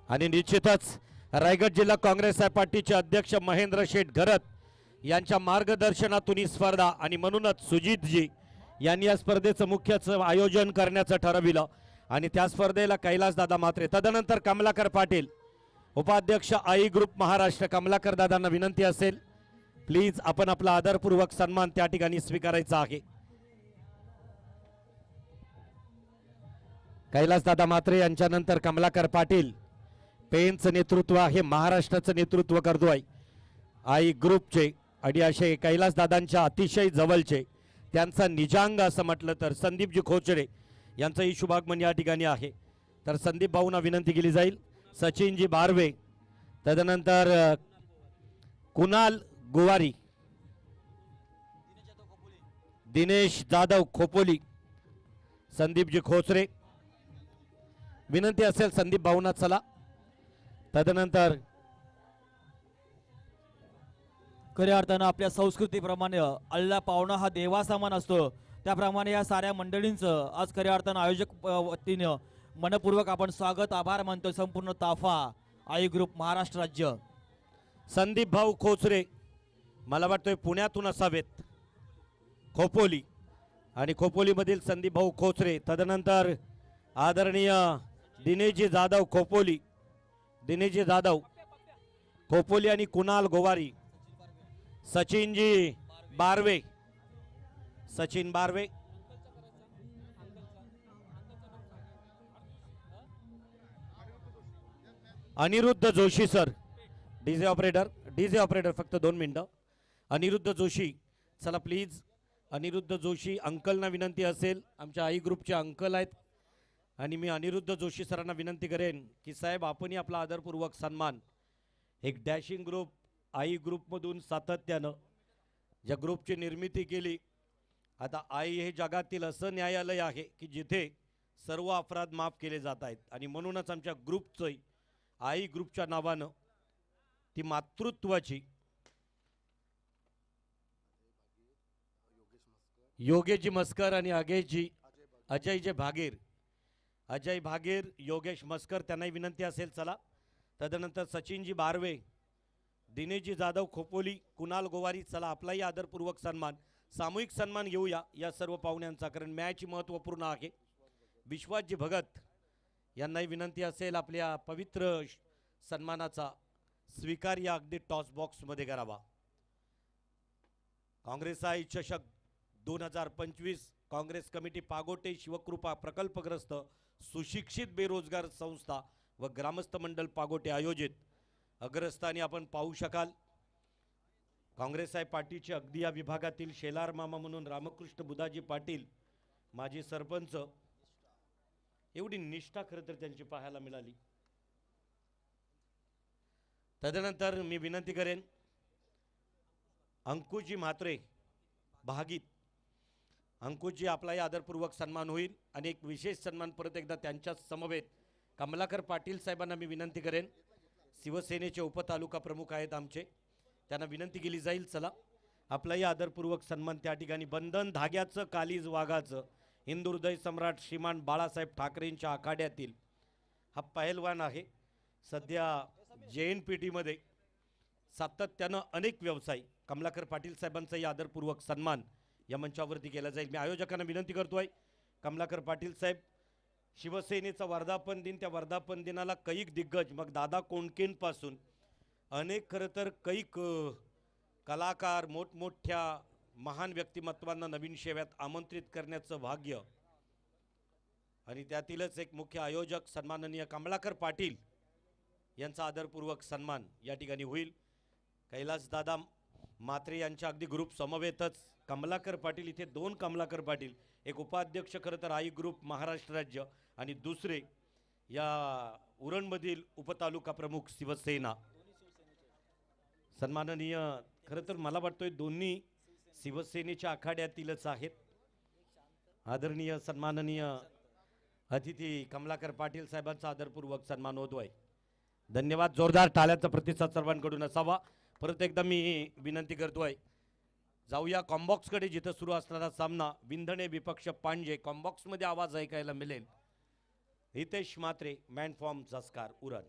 S1: आणि निश्चितच रायगड जिल्हा काँग्रेस पार्टीचे अध्यक्ष महेंद्र शेठ घरत यांच्या मार्गदर्शनातून ही स्पर्धा आणि म्हणूनच सुजितजी यांनी या स्पर्धेचं मुख्य आयोजन करण्याचं ठरविलं आणि त्या स्पर्धेला कैलास दादा मात्रे, तदनंतर कमलाकर पाटील उपाध्यक्ष आई ग्रुप महाराष्ट्र. कमलाकर दादांना विनंती असेल प्लीज आपण आपला आदरपूर्वक सन्मान त्या ठिकाणी स्वीकारायचा आहे. कैलास दादा मात्रे यांच्यानंतर कमलाकर पाटील, पेनचं नेतृत्व आहे, महाराष्ट्राचं नेतृत्व करतोय आई ग्रुपचे आणि असे कैलास दादांच्या अतिशय जवळचे, त्यांचा निजांग असं म्हटलं तर संदीपजी खोचडे यांचंही शुभागमन या ठिकाणी आहे. तर संदीप भाऊंना विनंती केली जाईल, सचिनजी बारवे, तदनंतर कुणाल गुवारी, दिनेश जाधव खोपोली, संदीपजी खोचरे. विनंती असेल संदीप भाऊंना चला. तदनंतर
S5: खऱ्या अर्थानं आपल्या संस्कृतीप्रमाणे अल्ला पावणा हा देवासमान असतो, त्याप्रमाणे या साऱ्या मंडळींचं आज खऱ्या अर्थानं आयोजक वतीनं मनपूर्वक आपण स्वागत आभार मानतो. संपूर्ण ताफा आई ग्रुप महाराष्ट्र राज्य.
S1: संदीप भाऊ खोचरे मला वाटतंय पुण्यातून असावेत, खोपोली, आणि खोपोलीमधील संदीप भाऊ खोचरे. तदनंतर आदरणीय दिनेशजी जाधव खोपोली, दिनेशजी जाधव खोपोली आणि Kunal Gowari, Sachinji Barve, Sachin Barve, Anirudh Joshi sir, DJ operator फक्त 2 मिनिटं. अनिरुद्ध जोशी, चला प्लीज. अनिरुद्ध जोशी अंकलना विनंती असेल, आमच्या आई ग्रुपचे अंकल आहेत, आणि मी अनिरुद्ध जोशी सरांना विनंती करेन की साहेब आपणही आपला आदरपूर्वक सन्मान, एक डॅशिंग ग्रुप आई ग्रुपमधून सातत्यानं ज्या ग्रुपची निर्मिती केली. आता आई हे जगातील असं न्यायालय आहे की जिथे सर्व अपराध माफ केले जात आहेत, आणि म्हणूनच आमच्या ग्रुपचं आई ग्रुपच्या नावानं ती मातृत्वाची योगेशजी मस्कर आणि अजयजी भागीर, अजय भागीर, योगेश मस्कर, त्यांनाही विनंती असेल. चला. तदनंतर सचिनजी बारवे, दिनेशजी जाधव खोपोली, कुणाल गोवारी. चला आपलाही आदरपूर्वक सन्मान, सामूहिक सन्मान घेऊया या सर्व पाहुण्यांचा, कारण मॅच महत्त्वपूर्ण आहे. विश्वासजी भगत यांनाही विनंती असेल आपल्या पवित्र सन्मानाचा स्वीकार या अगदी टॉस बॉक्समध्ये करावा. काँग्रेस आई चषक 2025 काँग्रेस कमिटी पागोटे शिवकृपा प्रकल्पग्रस्त सुशिक्षित बेरोजगार संस्था व ग्रामस्थ मंडळ पागोटे आयोजित अग्रस्थानी आपण पाहू शकाल. काँग्रेस आहे पार्टीचे अगदी या विभागातील शेलार मामा म्हणून रामकृष्ण बुधाजी पाटील, माजी सरपंच. एवढी निष्ठा खरं तर त्यांची पाहायला मिळाली. तदनंतर मी विनंती करेन अंकुशजी म्हात्रे भागीत, अंकुशजी आपलाही आदरपूर्वक सन्मान होईल. आणि एक विशेष सन्मान परत एकदा त्यांच्याच समवेत कमलाकर पाटील साहेबांना मी विनंती करेन, शिवसेनेचे उपतालुका प्रमुख आहेत आमचे, त्यांना विनंती केली जाईल. चला आपलाही आदरपूर्वक सन्मान त्या ठिकाणी. बंधन धाग्याचं कालीज वाघाचं हिंदू हृदय सम्राट श्रीमान बाळासाहेब ठाकरेंच्या आखाड्यातील हा पहिलवान आहे. सध्या JNPT सातत्यानं अनेक व्यवसाय कमलाकर पाटील साहेबांचाही आदरपूर्वक सन्मान या मंचावरती केला जाईल. मी आयोजकांना विनंती करतोय, कमलाकर पाटील साहेब, शिवसेनेचा वर्धापन दिन, त्या वर्धापन दिनाला कैक दिग्गज, मग दादा कोंडकेंपासून अनेक खरं तर कैक कलाकार, मोठमोठ्या महान व्यक्तिमत्वांना नवीन सेवेत आमंत्रित करण्याचं भाग्य, आणि त्यातीलच एक मुख्य आयोजक सन्माननीय कमलाकर पाटील यांचा आदरपूर्वक सन्मान या ठिकाणी होईल. कैलासदादा म्हात्रे यांच्या अगदी ग्रुप समवेतच कमलाकर पाटील, इथे 2 कमलाकर पाटील, एक उपाध्यक्ष खरं तर आई ग्रुप महाराष्ट्र राज्य, आणि दुसरे या उरणमधील उपतालुका प्रमुख शिवसेना. सन्माननीय, खरं तर मला वाटतोय दोन्ही शिवसेनेच्या आखाड्यातीलच आहेत. आदरणीय सन्माननीय अतिथी कमलाकर पाटील साहेबांचा आदरपूर्वक सन्मान होतोय. धन्यवाद. जोरदार टाळ्याचा प्रतिसाद सर्वांकडून असावा. परत एकदा मी विनंती करतोय, जाऊया कॉम्बॉक्सकडे, जिथं सुरू असणारा सामना विंधणे विपक्ष पांजे. कॉम्बॉक्समध्ये आवाज ऐकायला मिळेल. हितेश म्हात्रे, मॅन फॉर्म झस्कार, उरण.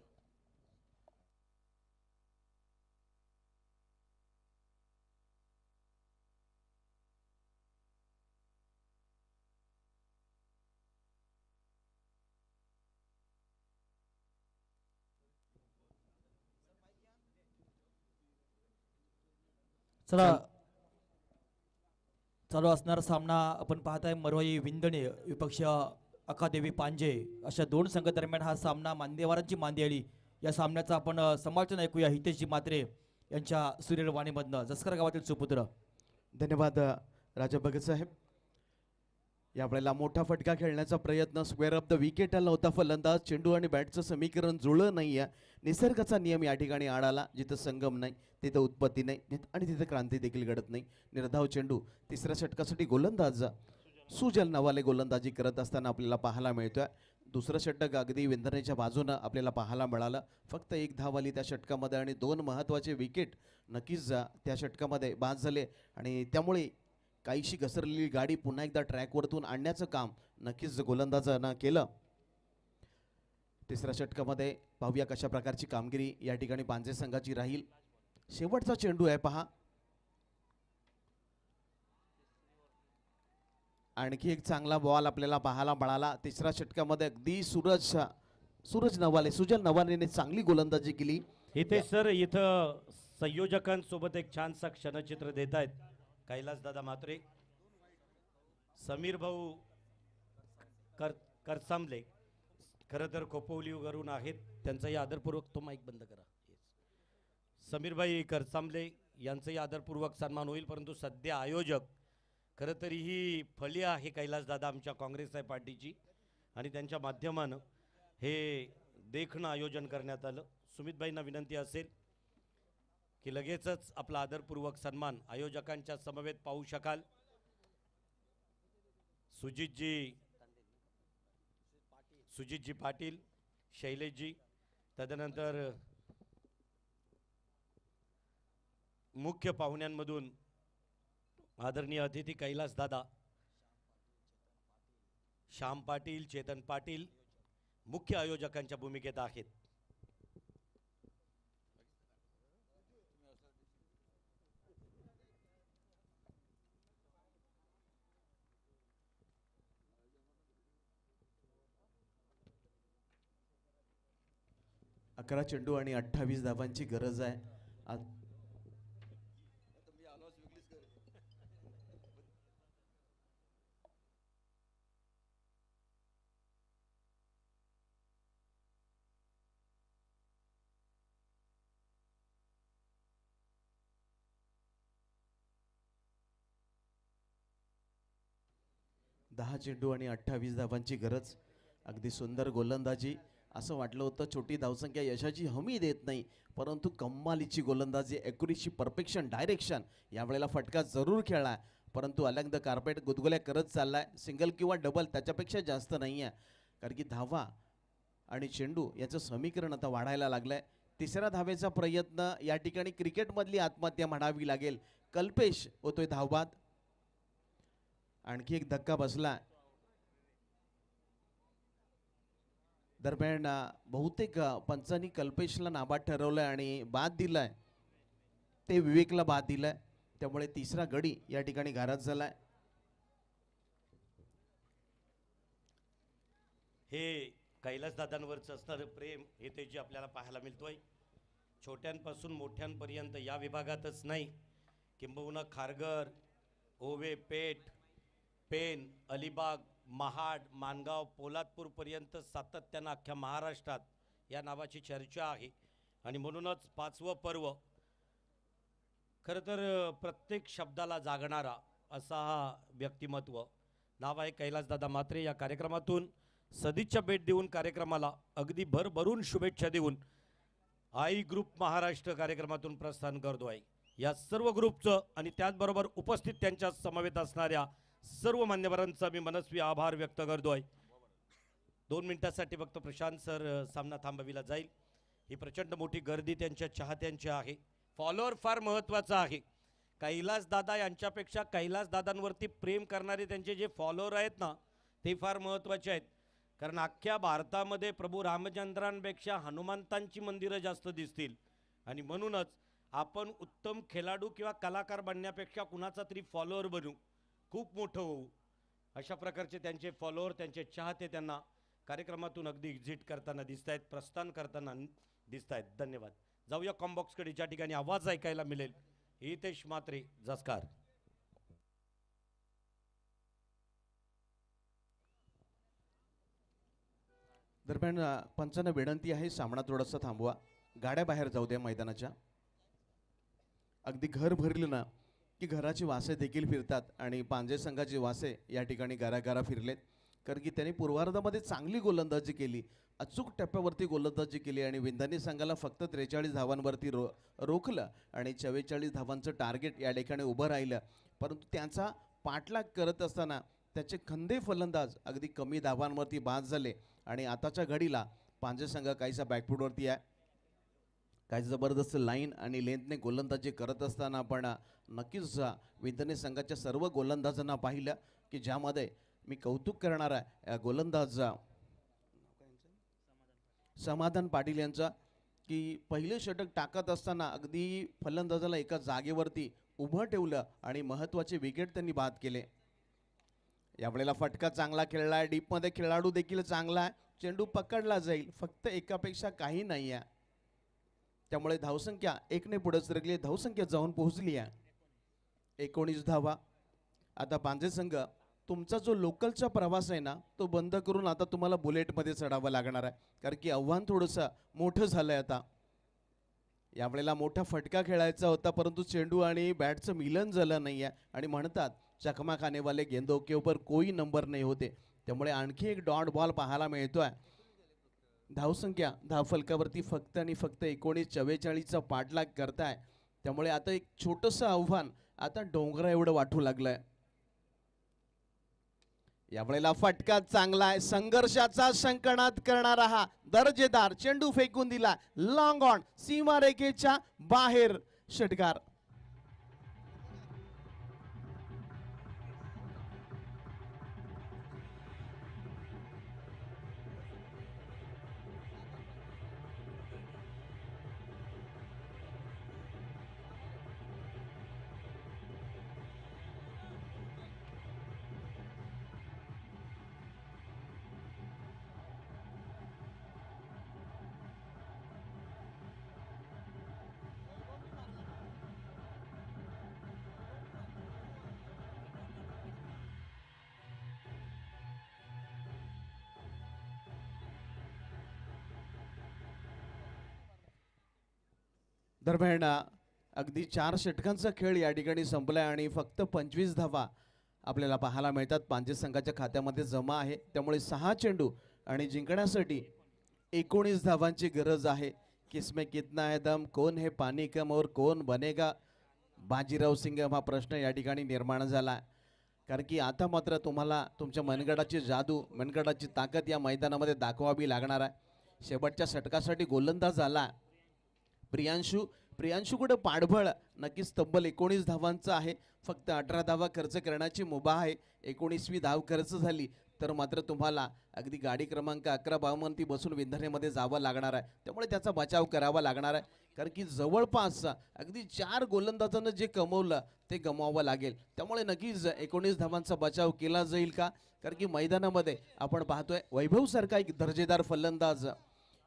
S5: चला चालू असणारा सामना आपण पाहताय मरवाई विंधणे विपक्ष अकादेवी पांजे अशा 2 संघ दरम्यान हा सामना मान्यवरांची मांदियाळी. या सामन्याचं आपण समालोचन ऐकूया हितेशजी म्हात्रे यांच्या सुरेल वाणीमधनं. जसकर गावातील सुपुत्र.
S4: धन्यवाद राजा भगत साहेब. यावेळेला मोठा फटका खेळण्याचा प्रयत्न, स्क्वेअर ऑफ द विकेट आला होता फलंदाज. चेंडू आणि बॅटचं समीकरण जुळलं नाही आहे. निसर्गाचा नियम या ठिकाणी आड आला. जिथं संगम नाही तिथं उत्पत्ती नाही, आणि तिथं क्रांती देखील घडत नाही. निर्धाव चेंडू तिसऱ्या षटकासाठी गोलंदाज सुजल नावाले गोलंदाजी करत असताना आपल्याला पाहायला मिळतोय. दुसरं षटक अगदी विंधणेच्या बाजूनं आपल्याला पाहायला मिळालं. फक्त 1 धाव आली त्या षटकामध्ये, आणि 2 महत्त्वाचे विकेट नक्कीच त्या षटकामध्ये बाद झाले, आणि त्यामुळे काहीशी घसरलेली गाडी पुन्हा एकदा ट्रॅकवरतून आणण्याचं काम नक्कीच गोलंदाजानं केलं. तिसऱ्या षटकामध्ये पाहूया कशा प्रकारची कामगिरी या ठिकाणी पांजे संघाची राहील. शेवटचा चेंडू आहे पहा. आणखी एक चांगला बॉल आपल्याला पाहायला मिळाला. तिसऱ्या षटकामध्ये अगदी सूरज सूरज नवाले, सुजल नवालेने चांगली गोलंदाजी केली.
S1: इथे सर इथं संयोजकांसोबत एक छानसा क्षणचित्र देत आहेत कैलास दादा म्हात्रे, समीर भाऊ करसांबले खरं तर खोपोलीवरून आहेत, त्यांचाही आदरपूर्वक तो माईक बंद करा. समीरभाई करसांबले यांचाही आदरपूर्वक सन्मान होईल. परंतु सध्या आयोजक खरं तर ही फळी आहे कैलास दादा आमच्या काँग्रेस पार्टीची आणि त्यांच्या माध्यमानं हे देखणं आयोजन करण्यात आलं. सुमितभाईंना विनंती असेल की लगेचच आपला आदरपूर्वक सन्मान आयोजकांच्या समवेत पाहू शकाल. सुजितजी पाटील, शैलेशजी, तदनंतर मुख्य पाहुण्यांमधून आदरणीय अतिथी कैलास दादा, श्याम पाटील, चेतन पाटील मुख्य आयोजकांच्या भूमिकेत आहेत.
S4: अकरा चेंडू आणि 28 धावांची गरज आहे. 10 चेंडू आणि 28 धावांची गरज. अगदी सुंदर गोलंदाजी. असं वाटलं होतं छोटी धावसंख्या यशाची हमी देत नाही, परंतु कम्मालीची गोलंदाजी, ॲक्युरेसी, परफेक्शन, डायरेक्शन. यावेळेला फटका जरूर खेळला, परंतु अलंग द कार्पेट गुदगुल्या करत चाललाय. सिंगल किंवा डबल त्याच्यापेक्षा जास्त नाही आहे, कारण की धावा आणि चेंडू याचं समीकरण आता वाढायला लागलंय. तिसऱ्या धावेचा प्रयत्न या ठिकाणी क्रिकेटमधली आत्महत्या म्हणावी लागेल. कल्पेश होतोय धावबाद. आणखी एक धक्का बसला. दरम्यान बहुतेक पंचांनी कल्पेशला नाबाद ठरवलंय आणि बाद दिलाय, ते विवेकला बाद दिलाय. त्यामुळे तिसरा गडी या ठिकाणी घारात झालाय.
S1: हे कैलास दादांवरचं असणारं प्रेम हे ते जे आपल्याला पाहायला मिळतोय. छोट्यांपासून मोठ्यांपर्यंत या विभागातच नाही, किंबहुना खारघर, ओवे, पेठ, पेन, अलिबाग, महाड, माणगाव, पोलादपूरपर्यंत सातत्यानं अख्ख्या महाराष्ट्रात या नावाची चर्चा आहे. आणि म्हणूनच 5वं पर्व खरं तर प्रत्येक शब्दाला जागणारा असा हा व्यक्तिमत्व. नाव आहे कैलासदादा म्हात्रे. या कार्यक्रमातून सदिच्छा भेट देऊन कार्यक्रमाला अगदी भरभरून शुभेच्छा देऊन आई ग्रुप महाराष्ट्र कार्यक्रमातून प्रस्थान करतोय. या सर्व ग्रुपचं आणि त्याचबरोबर उपस्थित त्यांच्या समवेत असणाऱ्या सर्व मान्यवरांचा मी मनस्वी आभार व्यक्त करतोय. 2 मिनिटासाठी फक्त प्रशांत सर सामना थांबविला जाईल. ही प्रचंड मोठी गर्दी त्यांच्या चाहत्यांची आहे. फॉलोअर फार महत्त्वाचा आहे. कैलास दादा यांच्यापेक्षा कैलास दादांवरती प्रेम करणारे त्यांचे जे फॉलोअर आहेत ना, ते फार महत्त्वाचे आहेत. कारण अख्ख्या भारतामध्ये प्रभू रामचंद्रांपेक्षा हनुमंतांची मंदिरं जास्त दिसतील. आणि म्हणूनच आपण उत्तम खेळाडू किंवा कलाकार बनण्यापेक्षा कुणाचा तरी फॉलोअर बनू, खूप मोठं होऊ, अशा प्रकारचे त्यांचे फॉलोअर, त्यांचे चाहते त्यांना कार्यक्रमातून अगदी एक्झिट करताना दिसत आहेत, प्रस्थान करताना दिसत आहेत. धन्यवाद. जाऊया कॉम्बॉक्सकडे, ज्या ठिकाणी आवाज ऐकायला मिळेल. हितेश म्हात्रे, जसकार.
S4: दरम्यान पंचांना विनंती आहे, सामना थोडासा थांबवा, गाड्या बाहेर जाऊ द्या मैदानाच्या. अगदी घर भरलं ना की घराची वासे देखील फिरतात आणि पांजे संघाची वासे या ठिकाणी गारागारा फिरलेत. कारण की त्यांनी पूर्वार्धामध्ये चांगली गोलंदाजी केली, अचूक टप्प्यावरती गोलंदाजी केली आणि विंधानी संघाला फक्त 43 धावांवरती रोखलं आणि 44 धावांचं टार्गेट या ठिकाणी उभं राहिलं. परंतु त्यांचा पाठलाग करत असताना त्याचे खंदे फलंदाज अगदी कमी धावांवरती बाद झाले आणि आताच्या घडीला पांजे संघ काहीसा बॅकफूटवरती आहे. काही जबरदस्त लाईन आणि लेंथने गोलंदाजी करत असताना आपण नक्कीच विंधने संघाच्या सर्व गोलंदाजांना पाहिलं की ज्यामध्ये मी कौतुक करणार आहे गोलंदाज समाधान पाटील यांचा, की पहिले षटक टाकत असताना अगदी फलंदाजाला एका जागेवरती उभं ठेवलं आणि महत्त्वाचे विकेट त्यांनी बाद केले. यावेळेला फटका चांगला खेळला आहे, डीपमध्ये खेळाडू देखील चांगला आहे. चेंडू पकडला जाईल, फक्त एकापेक्षा काही नाही आहे. त्यामुळे धावसंख्या 1ने पुढे सरकली, धावसंख्या जाऊन पोहोचली आहे 19 धावा. आता पांजे संघ तुमचा जो लोकलचा प्रवास आहे ना तो बंद करून आता तुम्हाला बुलेटमध्ये चढावं लागणार आहे, कारण की आव्हान थोडंसं मोठं झालंय. आता यावेळेला मोठा फटका खेळायचा होता, परंतु चेंडू आणि बॅटचं मिलन झालं नाही आहे आणि म्हणतात चकमा खाने वाले गेंदों के ऊपर कोई नंबर नाही होते. त्यामुळे आणखी एक डॉट बॉल पाहायला मिळतोय. धावसंख्या धावफलकावरती फक्त आणि फक्त 19-44चा पाठलाग करताय. त्यामुळे आता एक छोटंसं आव्हान आता डोंगरा एवढं वाटू लागलंय. यावेळेला फटका चांगला आहे, संघर्षाचा संकणात करणारा हा दर्जेदार चेंडू फेकून दिला लॉंग ऑन, सीमारेखेच्या बाहेर षटकार. दरम्यान अगदी 4 षटकांचा खेळ या ठिकाणी संपलाय आणि फक्त 25 धावा आपल्याला पाहायला मिळतात पांजे संघाच्या खात्यामध्ये जमा आहे. त्यामुळे 6 चेंडू आणि जिंकण्यासाठी 19 धावांची गरज आहे. किसमें कितना है दम, कौन है पानी कम और कौन बनेगा बाजीराव सिंघम हा प्रश्न या ठिकाणी निर्माण झाला. कारण की आता मात्र तुम्हाला तुमच्या मनगडाची जादू, मनगडाची ताकद या मैदानामध्ये दाखवावी लागणार आहे. शेवटच्या षटकासाठी गोलंदाज आला प्रियांशूकडे पाठबळ नक्कीच तब्बल 19 धावांचं आहे. फक्त 18 धावा खर्च करण्याची मुभा आहे. 19वी धाव खर्च झाली तर मात्र तुम्हाला अगदी गाडी क्रमांक 11-52 ती बसून विंधनेमध्ये जावं लागणार आहे. त्यामुळे त्याचा बचाव करावा लागणार आहे, कारण की जवळपास अगदी 4 गोलंदाजांना जे कमवलं ते गमवावं लागेल. त्यामुळे नक्कीच 19 धावांचा बचाव केला जाईल का, कारण की मैदानामध्ये आपण पाहतोय वैभवसारखा एक दर्जेदार फलंदाज,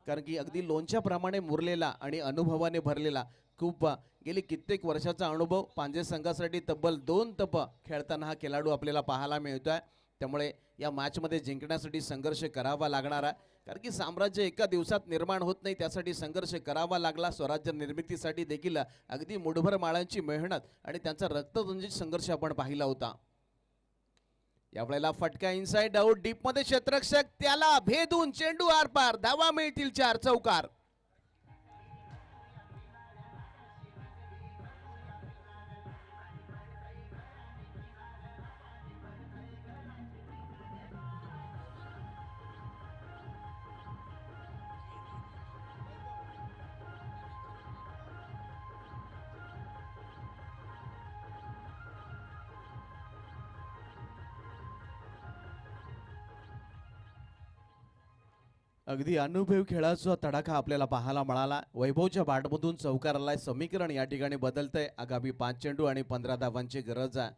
S4: कारण की अगदी लोणच्याप्रमाणे मुरलेला आणि अनुभवाने भरलेला, खूप गेली कित्येक वर्षाचा अनुभव पांजे संघासाठी तब्बल 2 तप खेळताना हा खेळाडू आपल्याला पाहायला मिळतोय. त्यामुळे या मॅचमध्ये जिंकण्यासाठी संघर्ष करावा लागणार आहे, कारण की साम्राज्य एका दिवसात निर्माण होत नाही, त्यासाठी संघर्ष करावा लागला. स्वराज्य निर्मितीसाठी देखील अगदी मुठभर माळांची मेहनत आणि त्यांचा रक्तरंजित संघर्ष आपण पाहिला होता. यावेळेला फटका इनसाइड आउट, डीप मध्ये क्षेत्ररक्षक त्याला भेदून चेंडू आरपार, धावा मिळतील 4, चौकार. अगदी अनुभव खेळाचा तडाखा आपल्याला पाहायला मिळाला. वैभवच्या बॅटमधून चौकार आलाय. समीकरण या ठिकाणी बदलतंय. आगामी 5 चेंडू आणि 15 धावांची गरज आहे,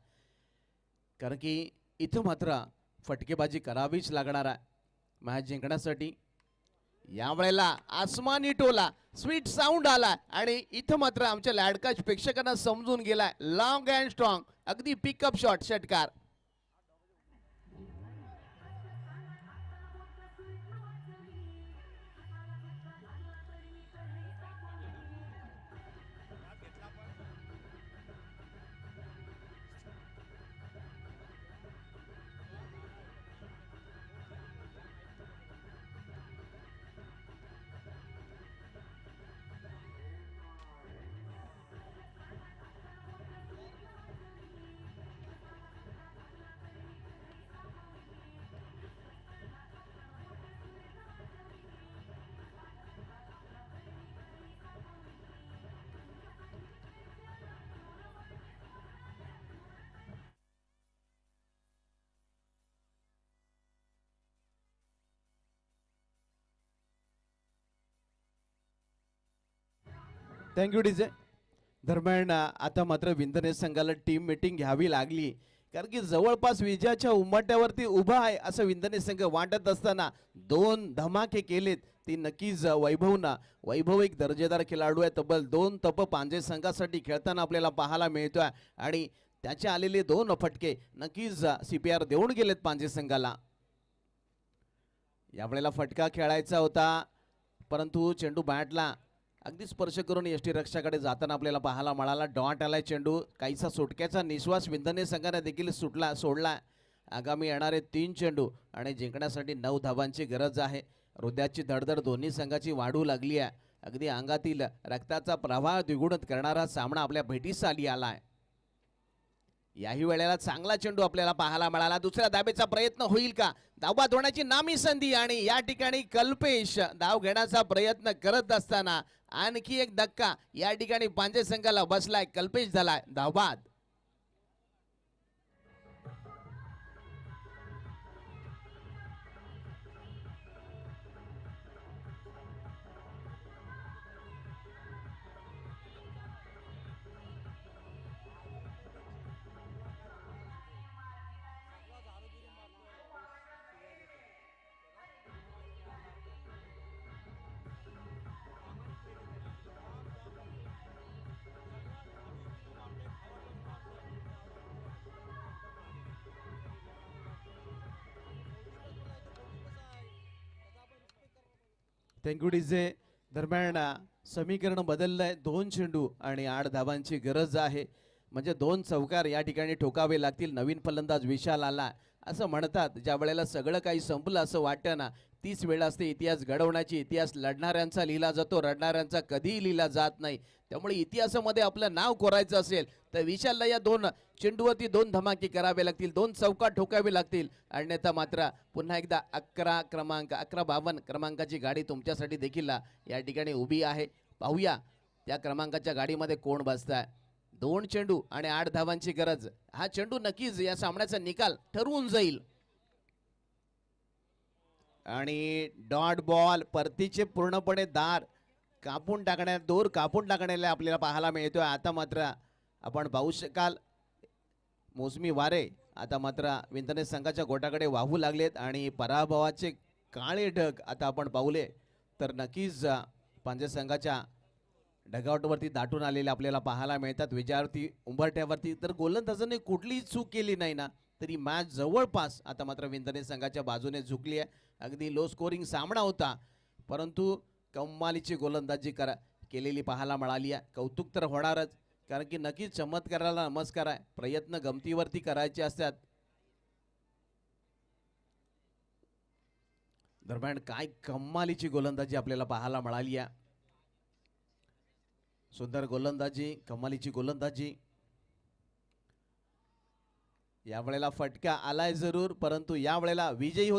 S4: कारण की इथं मात्र फटकेबाजी करावीच लागणार आहे मॅच जिंकण्यासाठी. यावेळेला आसमानी टोला, स्वीट साऊंड आला आणि इथं मात्र आमच्या लाडकाच प्रेक्षकांना समजून गेलाय. लॉंग अँड स्ट्रॉंग, अगदी पिकअप शॉट, षटकार. Thank you DJ. दरम्यान आता मात्र विंधने संघाला टीम मीटिंग घ्यावी लागली, कारण की जवळपास विजयाच्या उंबरठ्यावरती उभा आहे असं विंधने संघ वाटत असताना 2 धमाके केलेत. ती नक्कीच वैभव एक दर्जेदार खेळाडू आहे. तब्बल 2 तप पांजे संघासाठी खेळताना आपल्याला पाहायला मिळतोय आणि त्याचे आलेले 2 फटके नक्कीच CPR देऊन गेलेत पांजे संघाला. यावेळेला फटका खेळायचा होता परंतु चेंडू बॅटला अगदी स्पर्श करून यष्टीरक्षकाकडे जाताना आपल्याला पाहायला मिळाला. डॉट आलाय चेंडू. काहीसा सुटक्याचा निश्वास विंधने संघाने देखील सोडला. आगामी येणारे 3 चेंडू आणि जिंकण्यासाठी 9 धावांची गरज आहे. हृदयाची धडधड दोन्ही संघाची वाढू लागली आहे. अगदी अंगातील रक्ताचा प्रवाह द्विगुणित करणारा सामना आपल्या भेटीस आलाय. याही वेळेला चांगला चेंडू आपल्याला पाहायला मिळाला. दुसऱ्या धाबेचा प्रयत्न होईल का? धावबाद होण्याची नामी संधी आणि या ठिकाणी कल्पेश धाव घेण्याचा प्रयत्न करत असताना आणखी एक धक्का या ठिकाणी पांजे संघाला बसलाय. कल्पेश झालाय धावबाद. Thank you DJ. दरम्यान समीकरण बदललंय. 2 चेंडू आणि 8 धावांची गरज आहे. म्हणजे 2 चौकार या ठिकाणी ठोकावे लागतील. नवीन फलंदाज विशाल आला. असं म्हणतात ज्या वेळेला सगळं काही संपलं असं वाटतं ना, तीच वेळ असते इतिहास घडवण्याची. इतिहास लढणाऱ्यांचा लिहिला जातो, रडणाऱ्यांचा कधीही लिहिला जात नाही. त्यामुळे इतिहासामध्ये आपलं नाव कोरायचं असेल तर विशालला या 2 चेंडूवरती 2 धमाके करावे लागतील, 2 चौकार ठोकावे लागतील. अन्यथा मात्र पुन्हा एकदा 1152 क्रमांकाची गाडी तुमच्यासाठी देखील या ठिकाणी उभी आहे. पाहूया त्या क्रमांकाच्या गाडीमध्ये कोण बसताय. 2 चेंडू आणि 8 धावांची गरज. हा चेंडू नक्कीच या सामन्याचा निकाल ठरवून जाईल. आणि डॉट बॉल परतीचे पूर्णपणे दोर कापून टाकण्याला आपल्याला पाहायला मिळतोय. आता मात्र आपण पाहू शकाल मोसमी वारे आता मात्र विंधने संघाच्या गोटाकडे वाहू लागलेत आणि पराभवाचे काळे ढग आता आपण पाहुले तर नक्कीच पांजे संघाच्या ढगावटवरती दाटून आलेले आपल्याला पाहायला मिळतात. विजयावरती उंबरठ्यावरती तर गोलंदाजाने कुठलीही चूक केली नाही ना तरी मॅच जवळपास आता मात्र विंधने संघाच्या बाजूने झुकली आहे. अगदी लो स्कोरिंग सामना होता परंतु कमालीची गोलंदाजी केलेली पाहायला मिळाली आहे. कौतुक तर होणारच कारण की नक्कीच चमत्काराला नमस्कार आहे. प्रयत्न गमतीवरती करायचे असतात. दरम्यान काय कमालीची गोलंदाजी आपल्याला पाहायला मिळाली आहे. सुंदर गोलंदाजी, कमालीची गोलंदाजी. यावेळेला फटका आलाय जरूर परंतु यावेळेला विजयी होता